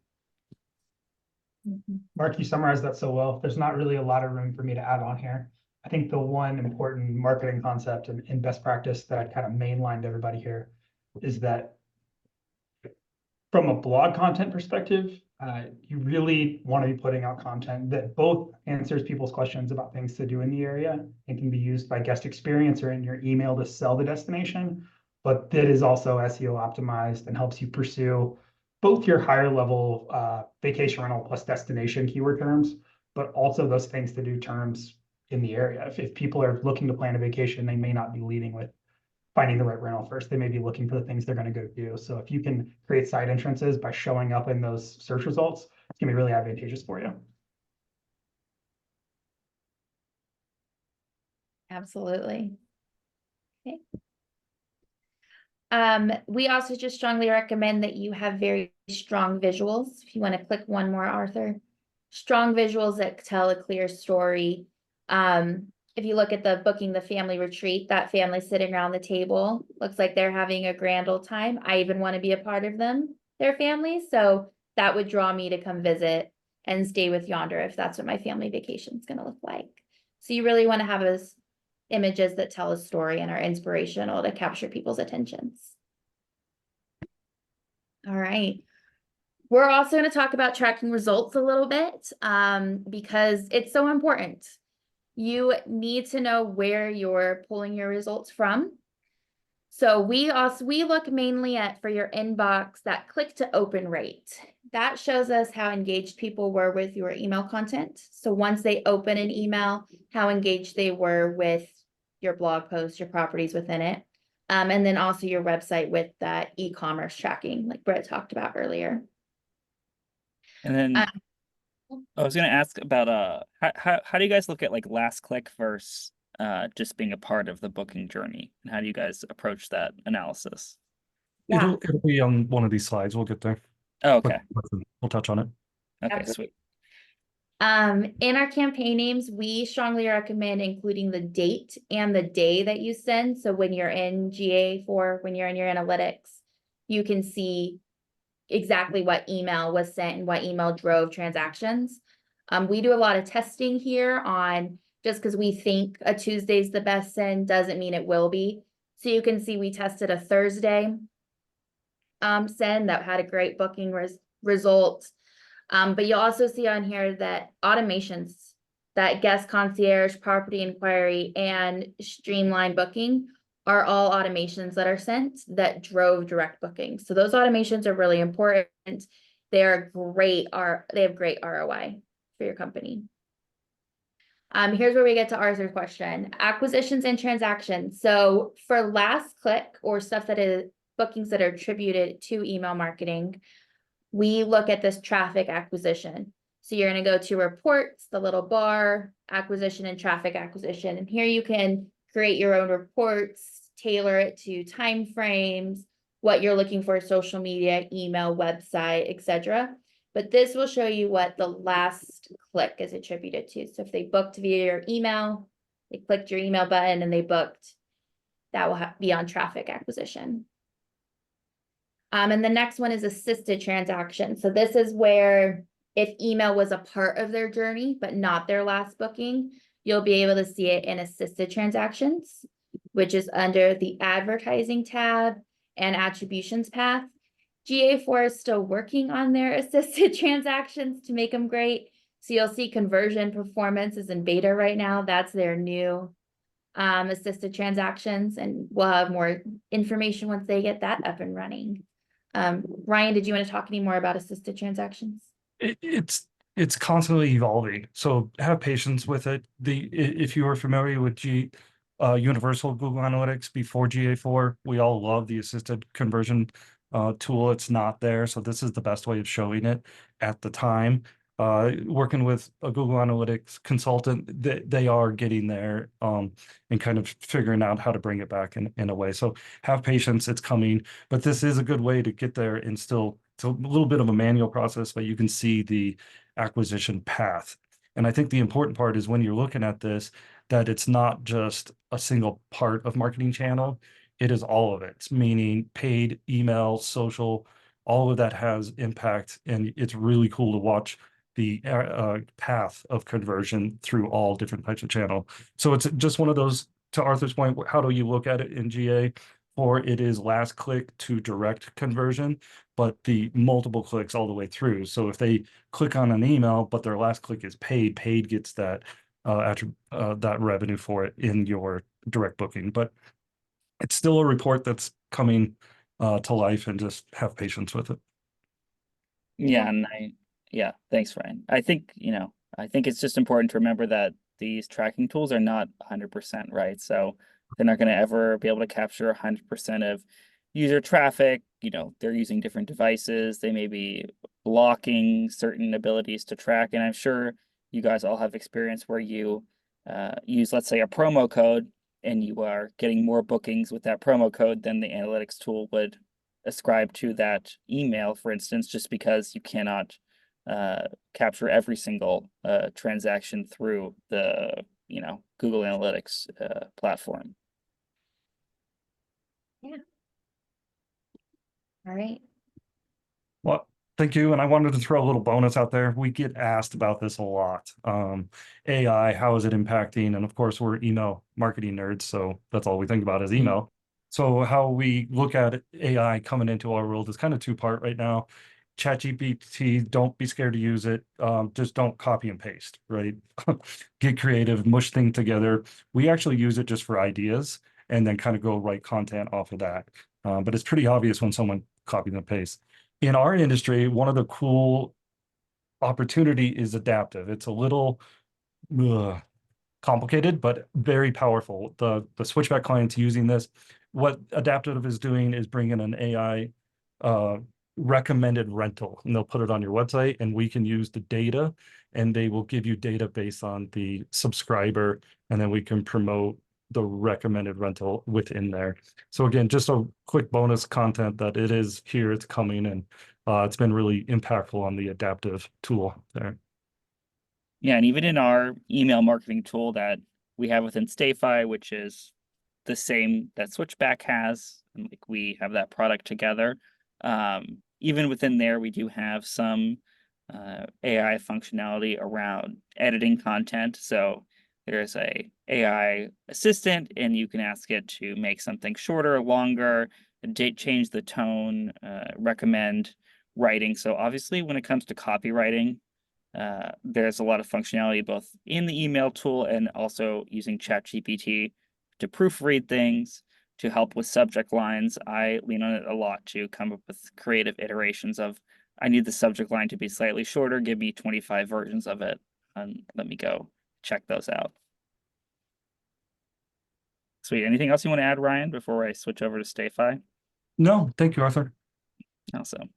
C: Mark, you summarized that so well. There's not really a lot of room for me to add on here. I think the one important marketing concept and best practice that I'd kind of mainlined everybody here is that from a blog content perspective, you really want to be putting out content that both answers people's questions about things to do in the area and can be used by guest experience or in your email to sell the destination, but that is also SEO optimized and helps you pursue both your higher level vacation rental plus destination keyword terms, but also those things to do terms in the area. If people are looking to plan a vacation, they may not be leading with finding the right rental first. They may be looking for the things they're going to go do. So if you can create side entrances by showing up in those search results, it's going to be really advantageous for you.
D: Absolutely. Okay. We also just strongly recommend that you have very strong visuals. If you want to click one more, Arthur. Strong visuals that tell a clear story. If you look at the booking the family retreat, that family sitting around the table looks like they're having a grand old time. I even want to be a part of their family. So that would draw me to come visit and stay with Yondr if that's what my family vacation is going to look like. So you really want to have those images that tell a story and are inspirational to capture people's attentions. All right. We're also going to talk about tracking results a little bit, because it's so important. You need to know where you're pulling your results from. So we look mainly at, for your inbox, that click to open rate. That shows us how engaged people were with your email content. So once they open an email, how engaged they were with your blog post, your properties within it. And then also your website with that e-commerce tracking, like Brett talked about earlier.
A: And then
D: Um,
A: I was going to ask about how do you guys look at like last click versus just being a part of the booking journey, and how do you guys approach that analysis?
D: Yeah.
E: It'll be on one of these slides. We'll get there.
A: Oh,
E: But
A: okay.
E: we'll touch on it.
A: Okay,
D: Absolutely.
A: sweet.
D: In our campaign names, we strongly recommend including the date and the day that you send. So when you're in GA4, when you're in your analytics, you can see exactly what email was sent and what email drove transactions. We do a lot of testing here on, just because we think a Tuesday's the best send doesn't mean it will be. So you can see we tested a Thursday send that had a great booking result. But you'll also see on here that automations, that guest concierge, property inquiry, and streamline booking are all automations that are sent that drove direct bookings. So those automations are really important. They have great ROI for your company. Here's where we get to Arthur's question: acquisitions and transactions. So for last click or stuff that is bookings that are attributed to email marketing, we look at this traffic acquisition. So you're going to go to reports, the little bar, acquisition and traffic acquisition. And here you can create your own reports, tailor it to timeframes, what you're looking for, social media, email, website, etc. But this will show you what the last click is attributed to. So if they booked via your email, they clicked your email button and they booked, that will be on traffic acquisition. And the next one is assisted transaction. So this is where if email was a part of their journey, but not their last booking, you'll be able to see it in assisted transactions, which is under the advertising tab and attributions path. GA4 is still working on their assisted transactions to make them great. So you'll see conversion performance is in beta right now. That's their new assisted transactions, and we'll have more information once they get that up and running. Ryan, did you want to talk any more about assisted transactions?
E: It's constantly evolving, so have patience with it. If you are familiar with Universal Google Analytics before GA4, we all love the assisted conversion tool. It's not there, so this is the best way of showing it at the time. Working with a Google Analytics consultant, they are getting there and kind of figuring out how to bring it back in a way. So have patience, it's coming, but this is a good way to get there. And still, it's a little bit of a manual process, but you can see the acquisition path. And I think the important part is when you're looking at this, that it's not just a single part of marketing channel, it is all of it, meaning paid, email, social, all of that has impact. And it's really cool to watch the path of conversion through all different types of channel. So it's just one of those, to Arthur's point, how do you look at it in GA? Or it is last click to direct conversion, but the multiple clicks all the way through. So if they click on an email, but their last click is paid, paid gets that that revenue for it in your direct booking. But it's still a report that's coming to life, and just have patience with it.
A: Yeah, and thanks, Ryan. I think, I think it's just important to remember that these tracking tools are not 100%, right? So they're not going to ever be able to capture 100% of user traffic. They're using different devices. They may be blocking certain abilities to track. And I'm sure you guys all have experience where you use, let's say, a promo code, and you are getting more bookings with that promo code than the analytics tool would ascribe to that email, for instance, just because you cannot capture every single transaction through the Google Analytics platform.
D: Yeah. All right.
E: Well, thank you. And I wanted to throw a little bonus out there. We get asked about this a lot. AI, how is it impacting? And of course, we're email marketing nerds, so that's all we think about is email. So how we look at AI coming into our world is kind of two-part right now. ChatGPT, don't be scared to use it. Just don't copy and paste, right? Get creative, mush things together. We actually use it just for ideas and then kind of go write content off of that. But it's pretty obvious when someone copies and pastes. In our industry, one of the cool opportunity is adaptive. It's a little complicated, but very powerful. The Switchback client's using this. What adaptive is doing is bringing an AI recommended rental, and they'll put it on your website, and we can use the data, and they will give you data based on the subscriber, and then we can promote the recommended rental within there. So again, just a quick bonus content that it is here, it's coming, and it's been really impactful on the adaptive tool there.
A: Yeah, and even in our email marketing tool that we have within StayFi, which is the same that Switchback has, and like we have that product together. Even within there, we do have some AI functionality around editing content. So there's a AI assistant, and you can ask it to make something shorter or longer, change the tone, recommend writing. So obviously, when it comes to copywriting, there's a lot of functionality both in the email tool and also using ChatGPT to proofread things, to help with subject lines. I lean on it a lot to come up with creative iterations of, I need the subject line to be slightly shorter, give me 25 versions of it, and let me go check those out. Sweet. Anything else you want to add, Ryan, before I switch over to StayFi?
E: No, thank you, Arthur.
A: Awesome.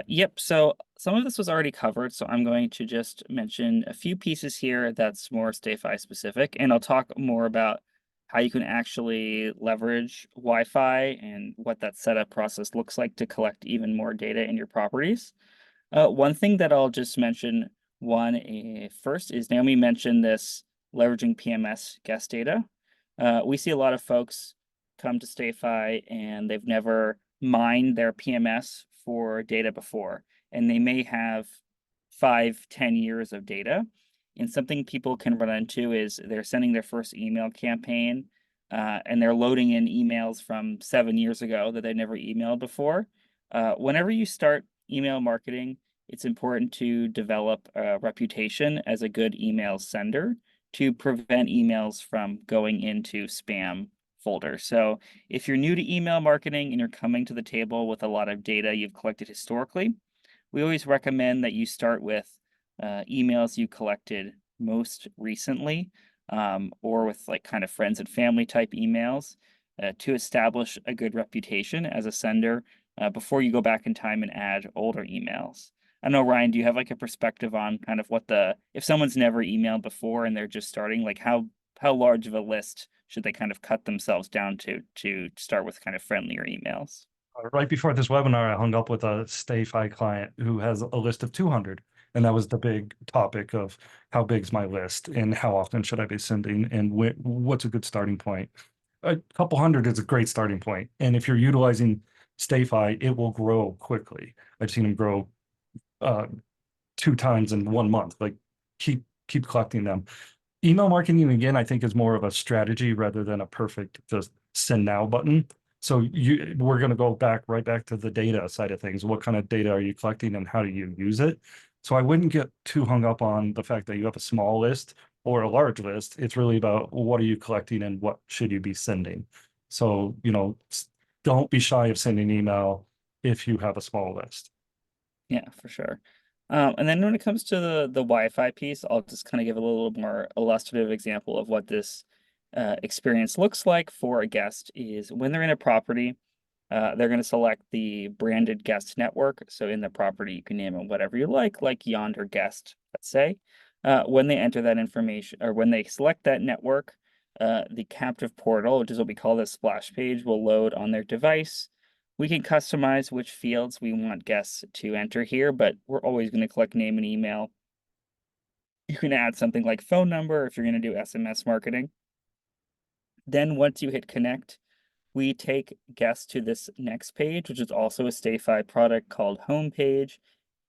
A: Yep, so some of this was already covered, so I'm going to just mention a few pieces here that's more StayFi specific, and I'll talk more about how you can actually leverage Wi-Fi and what that setup process looks like to collect even more data in your properties. One thing that I'll just mention first is Naomi mentioned this leveraging PMS guest data. We see a lot of folks come to StayFi and they've never mined their PMS for data before, and they may have 5-10 years of data. And something people can run into is they're sending their first email campaign and they're loading in emails from 7 years ago that they never emailed before. Whenever you start email marketing, it's important to develop a reputation as a good email sender to prevent emails from going into spam folder. So if you're new to email marketing and you're coming to the table with a lot of data you've collected historically, we always recommend that you start with emails you collected most recently, or with like kind of friends and family type emails to establish a good reputation as a sender before you go back in time and add older emails. I know, Ryan, do you have like a perspective on kind of if someone's never emailed before and they're just starting, like how large of a list should they kind of cut themselves down to start with kind of friendlier emails?
E: Right before this webinar, I hung up with a StayFi client who has a list of 200. And that was the big topic of how big's my list and how often should I be sending and what's a good starting point. A couple hundred is a great starting point. And if you're utilizing StayFi, it will grow quickly. I've seen them grow 2 times in 1 month. Like keep collecting them. Email marketing, again, I think is more of a strategy rather than a perfect just send now button. So we're going to go right back to the data side of things. What kind of data are you collecting and how do you use it? So I wouldn't get too hung up on the fact that you have a small list or a large list. It's really about what are you collecting and what should you be sending. So, don't be shy of sending email if you have a small list.
A: Yeah, for sure. And then when it comes to the Wi-Fi piece, I'll just kind of give a little more illustrative example of what this experience looks like for a guest is when they're in a property, they're going to select the branded guest network. So in the property, you can name it whatever you like Yonder Guest, let's say. When they enter that information, or when they select that network, the captive portal, which is what we call the splash page, will load on their device. We can customize which fields we want guests to enter here, but we're always going to collect name and email. You can add something like phone number if you're going to do SMS marketing. Then once you hit connect, we take guests to this next page, which is also a StayFi product called Homepage.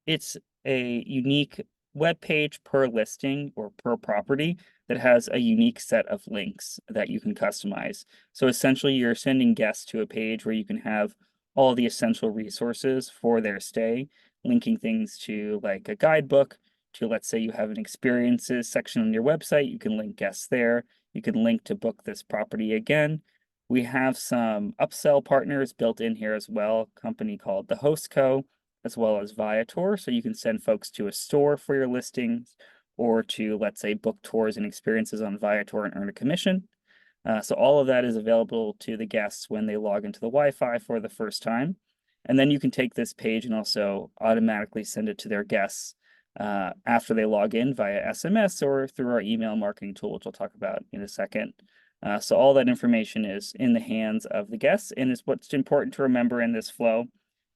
A: It's a unique web page per listing or per property that has a unique set of links that you can customize. So essentially, you're sending guests to a page where you can have all the essential resources for their stay, linking things to like a guidebook, to let's say you have an experiences section on your website, you can link guests there, you can link to book this property again. We have some upsell partners built in here as well, a company called The Host Co, as well as Viator. So you can send folks to a store for your listings or to, let's say, book tours and experiences on Viator and earn a commission. So all of that is available to the guests when they log into the Wi-Fi for the first time. And then you can take this page and also automatically send it to their guests after they log in via SMS or through our email marketing tool, which I'll talk about in a second. So all that information is in the hands of the guests, and is what's important to remember in this flow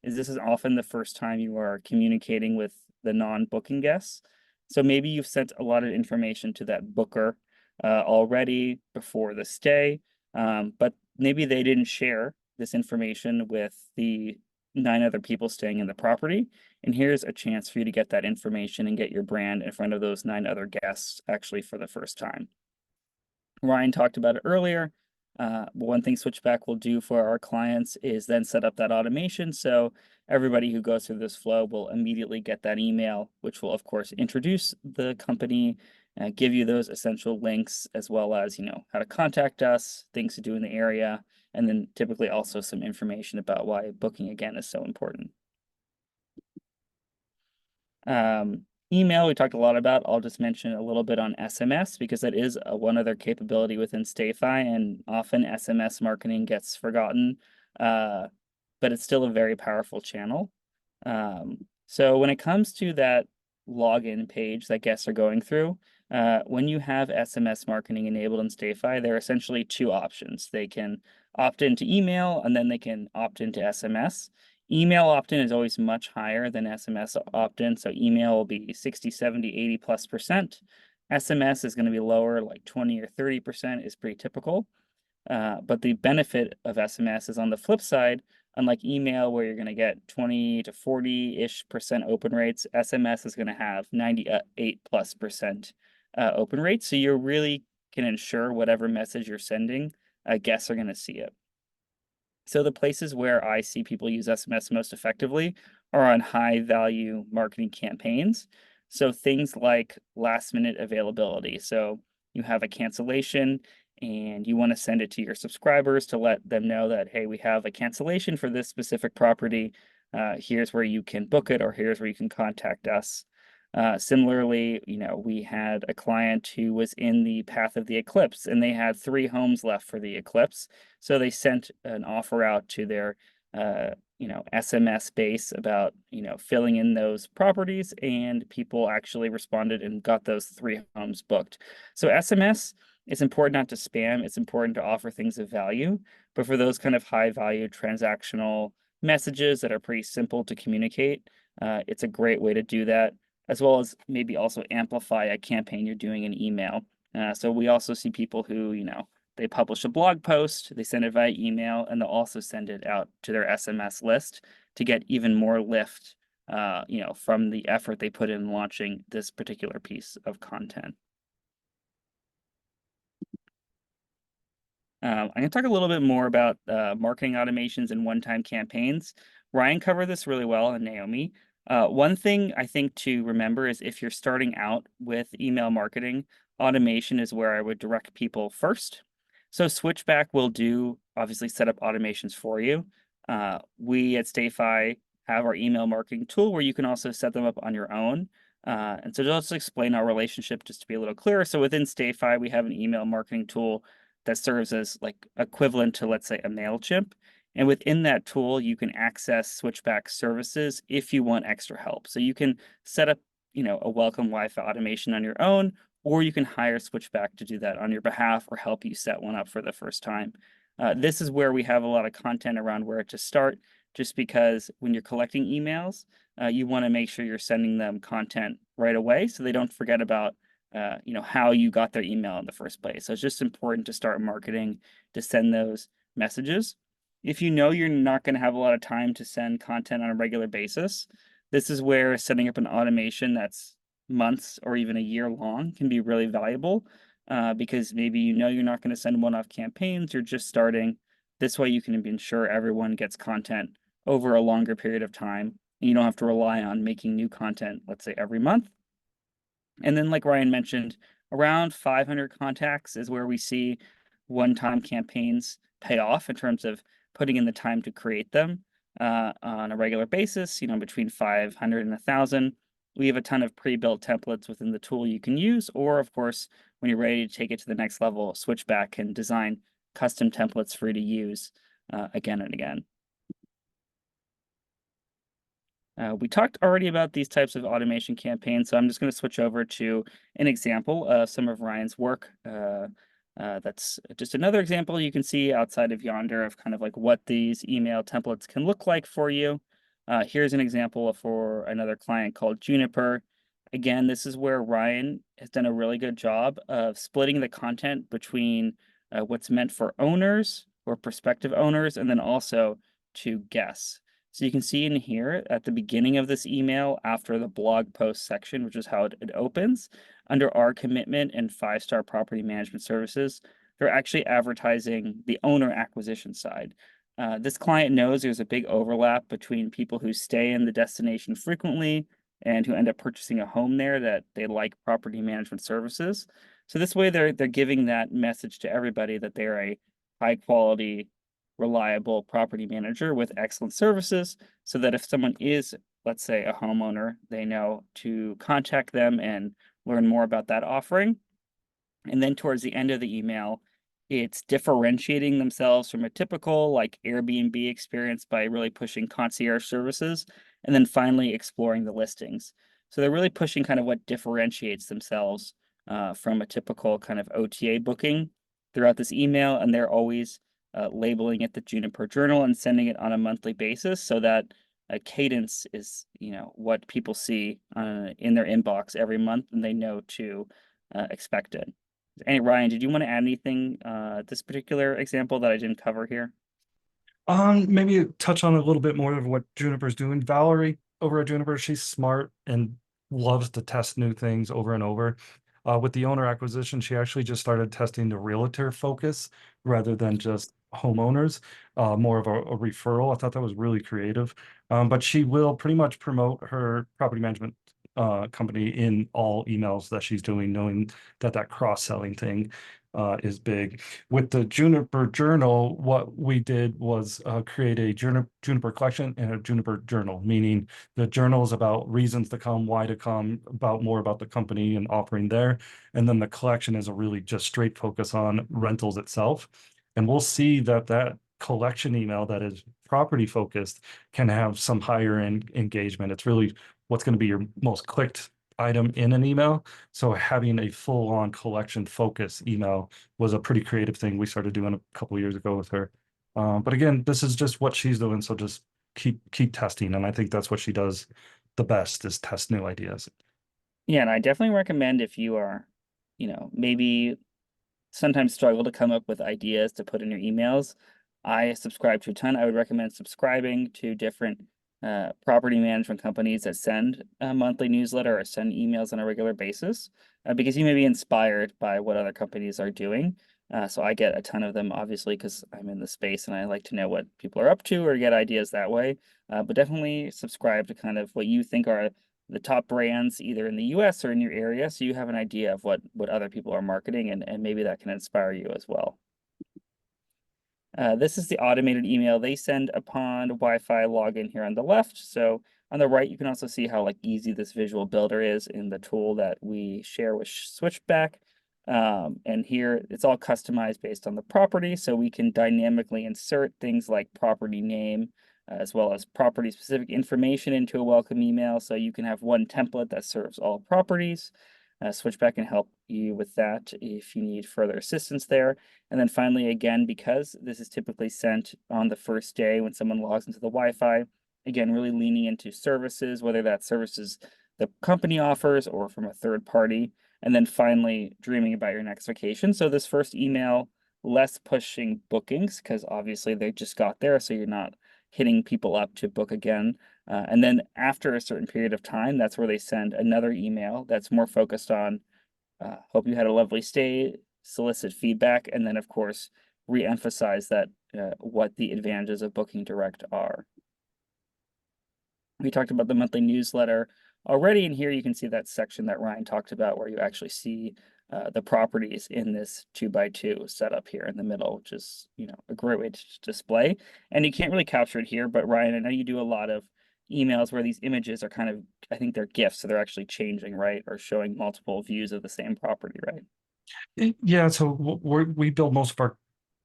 A: is this is often the first time you are communicating with the non-booking guests. So maybe you've sent a lot of information to that booker already before the stay, but maybe they didn't share this information with the 9 other people staying in the property. And here's a chance for you to get that information and get your brand in front of those 9 other guests actually for the first time. Ryan talked about it earlier. One thing Switchback will do for our clients is then set up that automation. So everybody who goes through this flow will immediately get that email, which will of course introduce the company, give you those essential links, as well as, how to contact us, things to do in the area, and then typically also some information about why booking again is so important. Email, we talked a lot about. I'll just mention a little bit on SMS because that is one other capability within StayFi, and often SMS marketing gets forgotten, but it's still a very powerful channel. So when it comes to that login page that guests are going through, when you have SMS marketing enabled in StayFi, there are essentially 2 options. They can opt into email and then they can opt into SMS. Email opt-in is always much higher than SMS opt-in. So email will be 60, 70, 80+%. SMS is going to be lower, like 20 or 30% is pretty typical. But the benefit of SMS is on the flip side, unlike email where you're going to get 20 to 40-ish% open rates, SMS is going to have 98+% open rates. So you really can ensure whatever message you're sending, guests are going to see it. So the places where I see people use SMS most effectively are on high value marketing campaigns. So things like last minute availability. So you have a cancellation and you want to send it to your subscribers to let them know that, hey, we have a cancellation for this specific property. Here's where you can book it, or here's where you can contact us. Similarly, we had a client who was in the path of the eclipse and they had 3 homes left for the eclipse. So they sent an offer out to their, SMS base about, filling in those properties, and people actually responded and got those 3 homes booked. So SMS, it's important not to spam. It's important to offer things of value, but for those kind of high value transactional messages that are pretty simple to communicate, it's a great way to do that, as well as maybe also amplify a campaign you're doing in email. So we also see people who, they publish a blog post, they send it via email, and they'll also send it out to their SMS list to get even more lift, from the effort they put in launching this particular piece of content. I'm going to talk a little bit more about marketing automations and one-time campaigns. Ryan covered this really well, and Naomi. One thing I think to remember is if you're starting out with email marketing, automation is where I would direct people first. So Switchback will obviously set up automations for you. We at StayFi have our email marketing tool where you can also set them up on your own. And so just to explain our relationship just to be a little clearer. So within StayFi, we have an email marketing tool that serves as like equivalent to, let's say, a MailChimp. And within that tool, you can access Switchback services if you want extra help. So you can set up, a welcome Wi-Fi automation on your own, or you can hire Switchback to do that on your behalf or help you set one up for the first time. This is where we have a lot of content around where to start, just because when you're collecting emails, you want to make sure you're sending them content right away so they don't forget about how you got their email in the first place. So it's just important to start marketing to send those messages. If you know you're not going to have a lot of time to send content on a regular basis, this is where setting up an automation that's months or even a year long can be really valuable, because maybe you're not going to send one-off campaigns, you're just starting. This way you can ensure everyone gets content over a longer period of time. You don't have to rely on making new content, let's say every month. And then, like Ryan mentioned, around 500 contacts is where we see one-time campaigns pay off in terms of putting in the time to create them on a regular basis, between 500 and 1,000. We have a ton of pre-built templates within the tool you can use, or of course, when you're ready to take it to the next level, switch back and design custom templates for you to use again and again. We talked already about these types of automation campaigns, so I'm just going to switch over to an example of some of Ryan's work. That's just another example you can see outside of Yonder of kind of like what these email templates can look like for you. Here's an example for another client called Juniper. Again, this is where Ryan has done a really good job of splitting the content between what's meant for owners or prospective owners, and then also to guests. So you can see in here at the beginning of this email, after the blog post section, which is how it opens, under our commitment and 5-star property management services, they're actually advertising the owner acquisition side. This client knows there's a big overlap between people who stay in the destination frequently and who end up purchasing a home there, that they like property management services. So this way they're giving that message to everybody that they're a high quality, reliable property manager with excellent services, so that if someone is, let's say, a homeowner, they know to contact them and learn more about that offering. And then towards the end of the email, it's differentiating themselves from a typical like Airbnb experience by really pushing concierge services, and then finally exploring the listings. So they're really pushing kind of what differentiates themselves from a typical kind of OTA booking throughout this email, and they're always labeling it the Juniper Journal and sending it on a monthly basis, so that a cadence is, what people see in their inbox every month, and they know to expect it. Ryan, did you want to add anything this particular example that I didn't cover here?
E: Maybe touch on a little bit more of what Juniper's doing. Valerie over at Juniper, she's smart and loves to test new things over and over. With the owner acquisition, she actually just started testing the realtor focus rather than just homeowners, more of a referral. I thought that was really creative. But she will pretty much promote her property management company in all emails that she's doing, knowing that cross-selling thing is big. With the Juniper Journal, what we did was create a Juniper collection and a Juniper Journal, meaning the journal is about reasons to come, why to come, about more about the company and offering there. And then the collection is a really just straight focus on rentals itself. And we'll see that collection email that is property focused can have some higher engagement. It's really what's going to be your most clicked item in an email. So having a full-on collection focus email was a pretty creative thing we started doing a couple of years ago with her. But again, this is just what she's doing. So just keep testing. And I think that's what she does the best, is test new ideas.
A: Yeah, and I definitely recommend, if you are, maybe sometimes struggle to come up with ideas to put in your emails. I subscribe to a ton. I would recommend subscribing to different property management companies that send a monthly newsletter or send emails on a regular basis, because you may be inspired by what other companies are doing. So I get a ton of them, obviously, because I'm in the space and I like to know what people are up to or get ideas that way. But definitely subscribe to kind of what you think are the top brands, either in the US or in your area, so you have an idea of what other people are marketing, and maybe that can inspire you as well. This is the automated email they send upon Wi-Fi login here on the left. So on the right, you can also see how easy this visual builder is in the tool that we share with Switchback. And here it's all customized based on the property, so we can dynamically insert things like property name, as well as property specific information into a welcome email. So you can have one template that serves all properties. Switchback can help you with that if you need further assistance there. And then finally, again, because this is typically sent on the first day when someone logs into the Wi-Fi, again, really leaning into services, whether that services the company offers or from a third party. And then finally, dreaming about your next vacation. So this first email, less pushing bookings, because obviously they just got there, so you're not hitting people up to book again. And then after a certain period of time, that's where they send another email that's more focused on hope you had a lovely stay, solicit feedback, and then of course re-emphasize that what the advantages of booking direct are. We talked about the monthly newsletter already, and here you can see that section that Ryan talked about where you actually see the properties in this 2x2 setup here in the middle, which is, you know, a great way to display. And you can't really capture it here, but Ryan, I know you do a lot of emails where these images are kind of, I think they're GIFs, so they're actually changing, right? Or showing multiple views of the same property, right?
E: Yeah, so we build most of our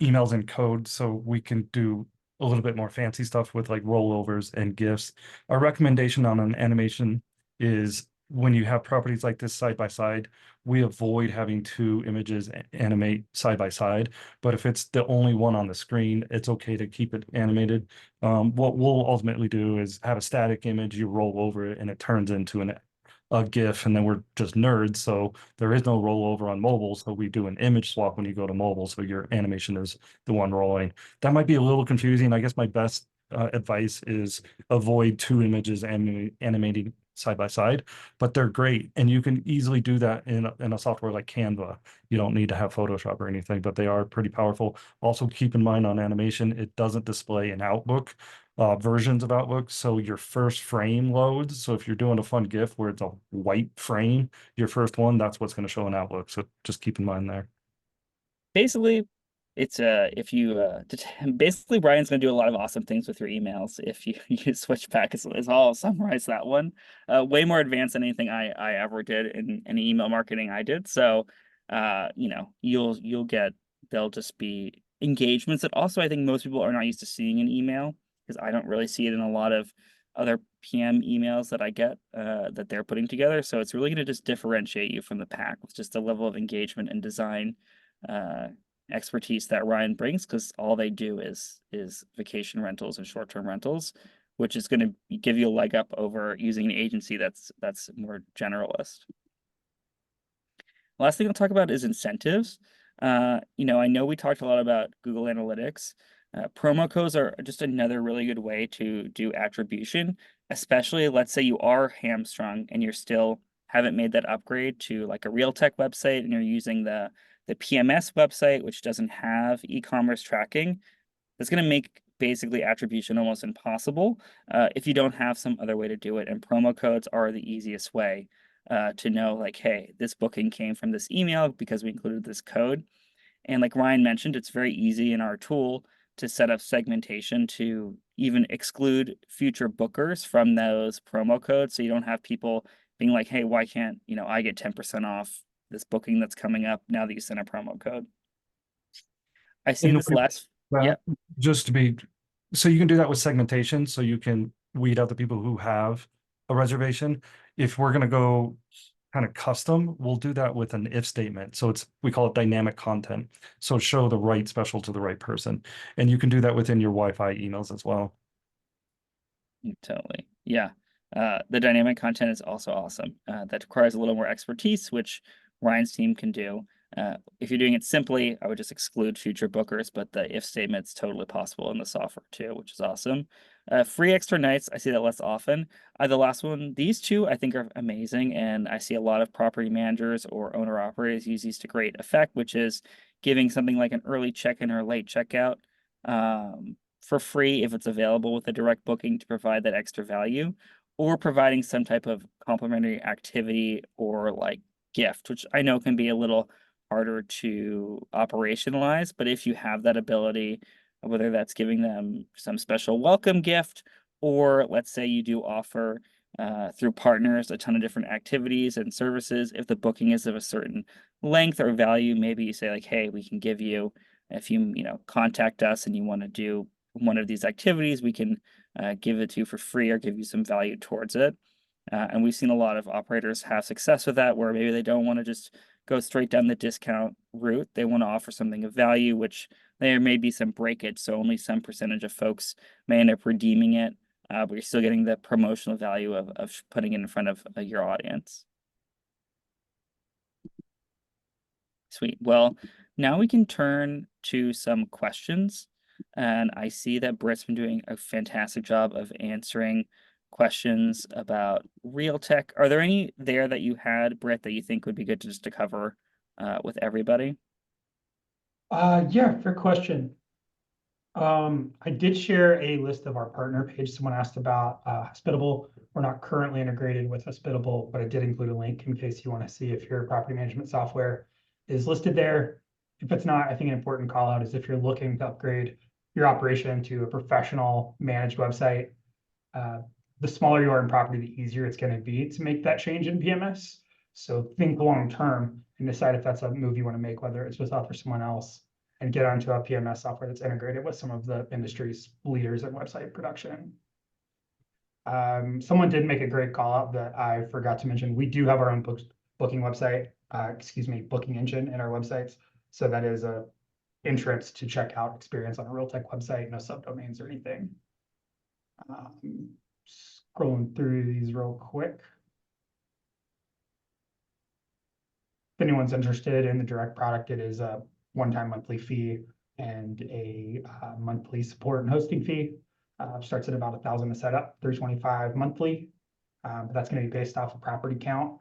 E: emails in code, so we can do a little bit more fancy stuff with like rollovers and GIFs. Our recommendation on an animation is when you have properties like this side by side, we avoid having two images animate side by side. But if it's the only one on the screen, it's okay to keep it animated. What we'll ultimately do is have a static image, you roll over it, and it turns into a GIF, and then we're just nerds. So there is no rollover on mobile. So we do an image swap when you go to mobile. So your animation is the one rolling. That might be a little confusing. I guess my best advice is avoid two images animating side by side, but they're great. And you can easily do that in a software like Canva. You don't need to have Photoshop or anything, but they are pretty powerful. Also keep in mind on animation, it doesn't display in Outlook versions of Outlook. So your first frame loads. So if you're doing a fun GIF where it's a white frame, your first one, that's what's going to show in Outlook. So just keep in mind there.
A: Basically, it's if you basically Brian's gonna do a lot of awesome things with your emails if you use Switchback is all I'll summarize that one. Way more advanced than anything I ever did in any email marketing I did. So you know, you'll get, they'll just be engagements that also I think most people are not used to seeing in email, because I don't really see it in a lot of other PM emails that I get that they're putting together. So it's really gonna just differentiate you from the pack with just the level of engagement and design expertise that Ryan brings, because all they do is vacation rentals and short-term rentals, which is going to give you a leg up over using an agency that's more generalist. Last thing I'll talk about is incentives. You know, I know we talked a lot about Google Analytics. Promo codes are just another really good way to do attribution, especially let's say you are hamstrung and you're still haven't made that upgrade to like a Realtek website and you're using the PMS website, which doesn't have e-commerce tracking. That's going to make basically attribution almost impossible if you don't have some other way to do it. And promo codes are the easiest way to know, like, hey, this booking came from this email because we included this code. And like Ryan mentioned, it's very easy in our tool to set up segmentation to even exclude future bookers from those promo codes. So you don't have people being like, hey, why can't, you know, I get 10% off this booking that's coming up now that you sent a promo code? I see
E: And
A: this last, yeah.
E: Just to be, so you can do that with segmentation. So you can weed out the people who have a reservation. If we're going to go kind of custom, we'll do that with an if statement. So we call it dynamic content. So show the right special to the right person. And you can do that within your Wi-Fi emails as well.
A: Totally. Yeah. The dynamic content is also awesome. That requires a little more expertise, which Ryan's team can do. If you're doing it simply, I would just exclude future bookers, but the if statement's totally possible in the software too, which is awesome. Free extra nights, I see that less often. The last one, these two I think are amazing, and I see a lot of property managers or owner operators use these to great effect, which is giving something like an early check-in or late checkout for free if it's available with a direct booking to provide that extra value, or providing some type of complimentary activity or like gift, which I know can be a little harder to operationalize. But if you have that ability, whether that's giving them some special welcome gift, or let's say you do offer through partners a ton of different activities and services, if the booking is of a certain length or value, maybe you say like, hey, we can give you, if you contact us and you want to do one of these activities, we can give it to you for free or give you some value towards it. And we've seen a lot of operators have success with that, where maybe they don't want to just go straight down the discount route. They want to offer something of value, which there may be some breakage. So only some percentage of folks may end up redeeming it, but you're still getting the promotional value of putting it in front of your audience. Sweet. Well, now we can turn to some questions. And I see that Britt's been doing a fantastic job of answering questions about Realtek. Are there any there that you had, Britt, that you think would be good to cover with everybody?
C: Yeah, fair question. I did share a list of our partner page. Someone asked about Hospitable. We're not currently integrated with Hospitable, but I did include a link in case you want to see if your property management software is listed there. If it's not, I think an important call out is if you're looking to upgrade your operation to a professional managed website, the smaller you are in property, the easier it's going to be to make that change in PMS. So think long term and decide if that's a move you want to make, whether it's with us or someone else, and get onto a PMS software that's integrated with some of the industry's leaders in website production. Someone did make a great call out that I forgot to mention. We do have our own booking website, booking engine in our websites. So that is a entrance to check out experience on a Realtek website, no subdomains or anything. Scrolling through these real quick. If anyone's interested in the direct product, it is a one-time monthly fee and a monthly support and hosting fee. Starts at about $1,000 to set up, $325 monthly. But that's going to be based off of property count.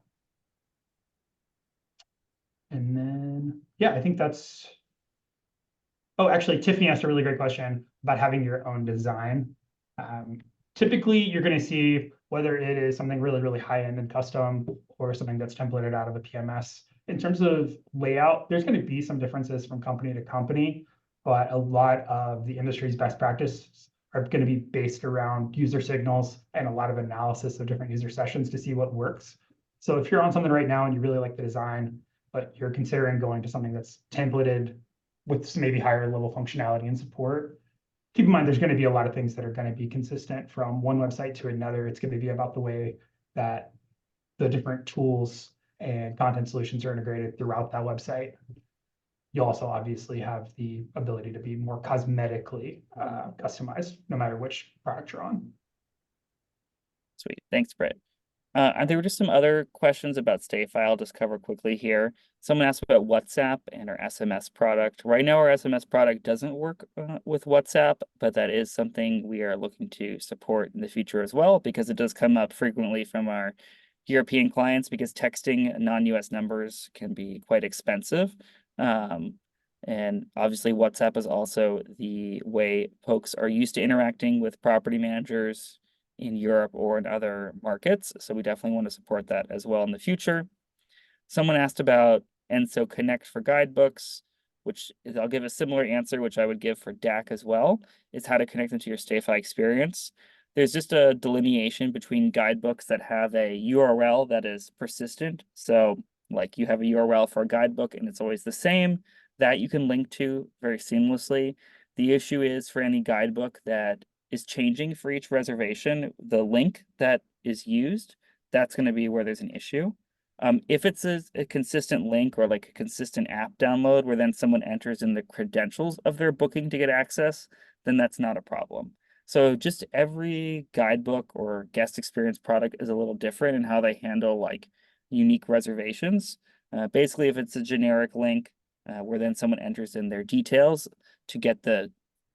C: And then, yeah, I think that's. Oh, actually, Tiffany asked a really great question about having your own design. Typically, you're going to see whether it is something really, really high-end and custom or something that's templated out of a PMS. In terms of layout, there's going to be some differences from company to company, but a lot of the industry's best practices are going to be based around user signals and a lot of analysis of different user sessions to see what works. So if you're on something right now and you really like the design, but you're considering going to something that's templated with some maybe higher level functionality and support, keep in mind there's going to be a lot of things that are going to be consistent from one website to another. It's going to be about the way that the different tools and content solutions are integrated throughout that website. You also obviously have the ability to be more cosmetically customized, no matter which product you're on.
A: Sweet. Thanks, Britt. And there were just some other questions about StayFi. I'll just cover quickly here. Someone asked about WhatsApp and our SMS product. Right now, our SMS product doesn't work with WhatsApp, but that is something we are looking to support in the future as well, because it does come up frequently from our European clients, because texting non-US numbers can be quite expensive. And obviously WhatsApp is also the way folks are used to interacting with property managers in Europe or in other markets. So we definitely want to support that as well in the future. Someone asked about Enso Connect for guidebooks, which is, I'll give a similar answer, which I would give for DAC as well, is how to connect them to your StayFi experience. There's just a delineation between guidebooks that have a URL that is persistent. So like you have a URL for a guidebook and it's always the same, that you can link to very seamlessly. The issue is for any guidebook that is changing for each reservation, the link that is used, that's going to be where there's an issue. If it's a consistent link or like a consistent app download where then someone enters in the credentials of their booking to get access, then that's not a problem. So just every guidebook or guest experience product is a little different in how they handle like unique reservations. Basically, if it's a generic link where then someone enters in their details to get the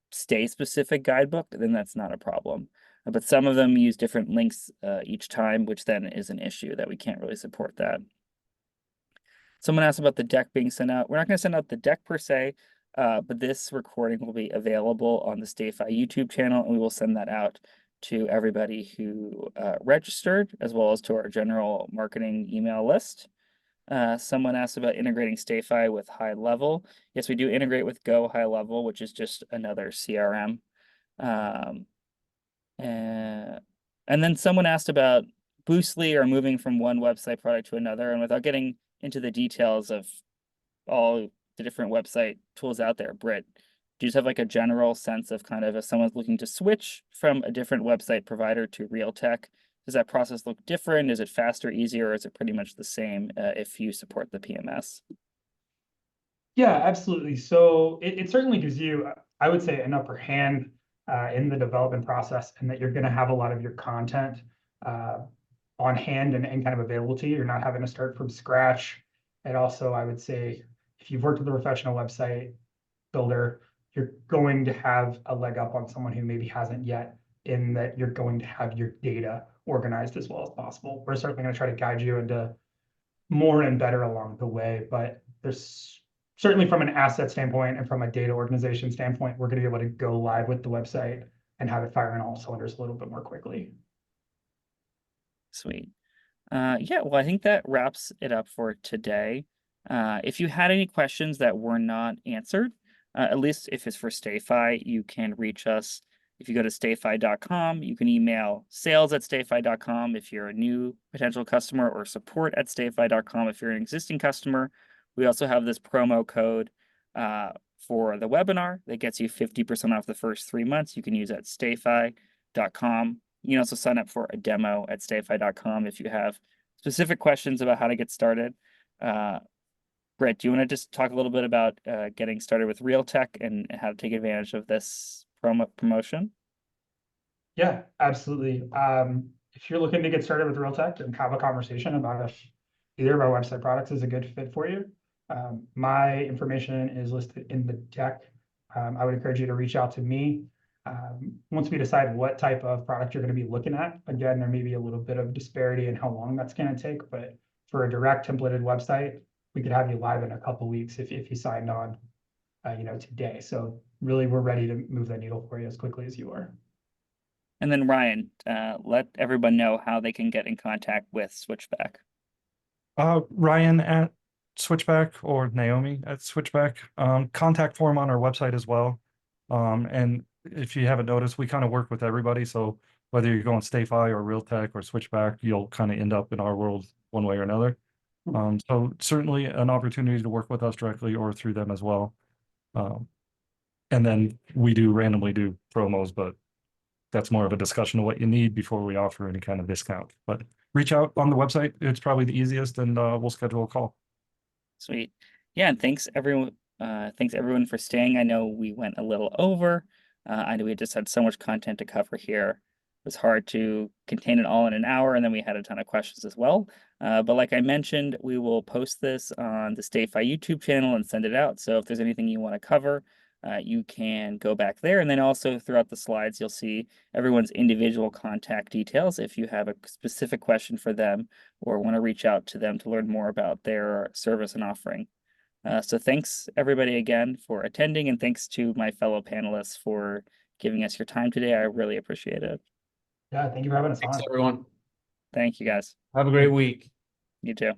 A: stay specific guidebook, then that's not a problem. But some of them use different links each time, which then is an issue that we can't really support that. Someone asked about the deck being sent out. We're not going to send out the deck per se, but this recording will be available on the StayFi YouTube channel, and we will send that out to everybody who registered, as well as to our general marketing email list. Someone asked about integrating StayFi with High Level. Yes, we do integrate with Go High Level, which is just another CRM. And then someone asked about Boostly or moving from one website product to another. And without getting into the details of all the different website tools out there, Britt, do you just have like a general sense of kind of if someone's looking to switch from a different website provider to Realtek, does that process look different? Is it faster, easier, or is it pretty much the same if you support the PMS?
C: Yeah, absolutely. So it certainly gives you, I would say, an upper hand in the development process, and that you're going to have a lot of your content on hand and kind of available to you. You're not having to start from scratch. And also, I would say, if you've worked with a professional website builder, you're going to have a leg up on someone who maybe hasn't yet, in that you're going to have your data organized as well as possible. We're certainly going to try to guide you into more and better along the way, but there's certainly from an asset standpoint and from a data organization standpoint, we're going to be able to go live with the website and have it fire on all cylinders a little bit more quickly.
A: Sweet. Yeah, well, I think that wraps it up for today. If you had any questions that were not answered, at least if it's for StayFi, you can reach us. If you go to stayfi.com, you can email sales@stayfi.com if you're a new potential customer, or support@stayfi.com if you're an existing customer. We also have this promo code for the webinar that gets you 50% off the first 3 months. You can use at stayfi.com. You can also sign up for a demo at stayfi.com if you have specific questions about how to get started. Brett, do you want to just talk a little bit about getting started with Realtek and how to take advantage of this promotion?
C: Yeah, absolutely. If you're looking to get started with Realtek and have a conversation about if either of our website products is a good fit for you, my information is listed in the deck. I would encourage you to reach out to me. Once we decide what type of product you're going to be looking at, again, there may be a little bit of disparity in how long that's going to take, but for a direct templated website, we could have you live in a couple weeks if you signed on, today. So really, we're ready to move that needle for you as quickly as you are.
A: And then Ryan, let everyone know how they can get in contact with Switchback.
E: Ryan at Switchback or Naomi at Switchback. Contact form on our website as well. And if you haven't noticed, we kind of work with everybody. So whether you're going StayFi or Realtek or Switchback, you'll kind of end up in our world one way or another. So certainly an opportunity to work with us directly or through them as well. And then we do randomly do promos, but that's more of a discussion of what you need before we offer any kind of discount. But reach out on the website. It's probably the easiest, and we'll schedule a call.
A: Sweet. Yeah, and thanks everyone. Thanks everyone for staying. I know we went a little over. I know we just had so much content to cover here. It was hard to contain it all in an hour, and then we had a ton of questions as well. But like I mentioned, we will post this on the StayFi YouTube channel and send it out. So if there's anything you want to cover, you can go back there. And then also throughout the slides, you'll see everyone's individual contact details if you have a specific question for them or want to reach out to them to learn more about their service and offering. So thanks everybody again for attending, and thanks to my fellow panelists for giving us your time today. I really appreciate it.
C: Yeah, thank you for having us
B: Thanks,
C: on.
B: everyone.
A: Thank you guys.
B: Have a great week.
A: You too.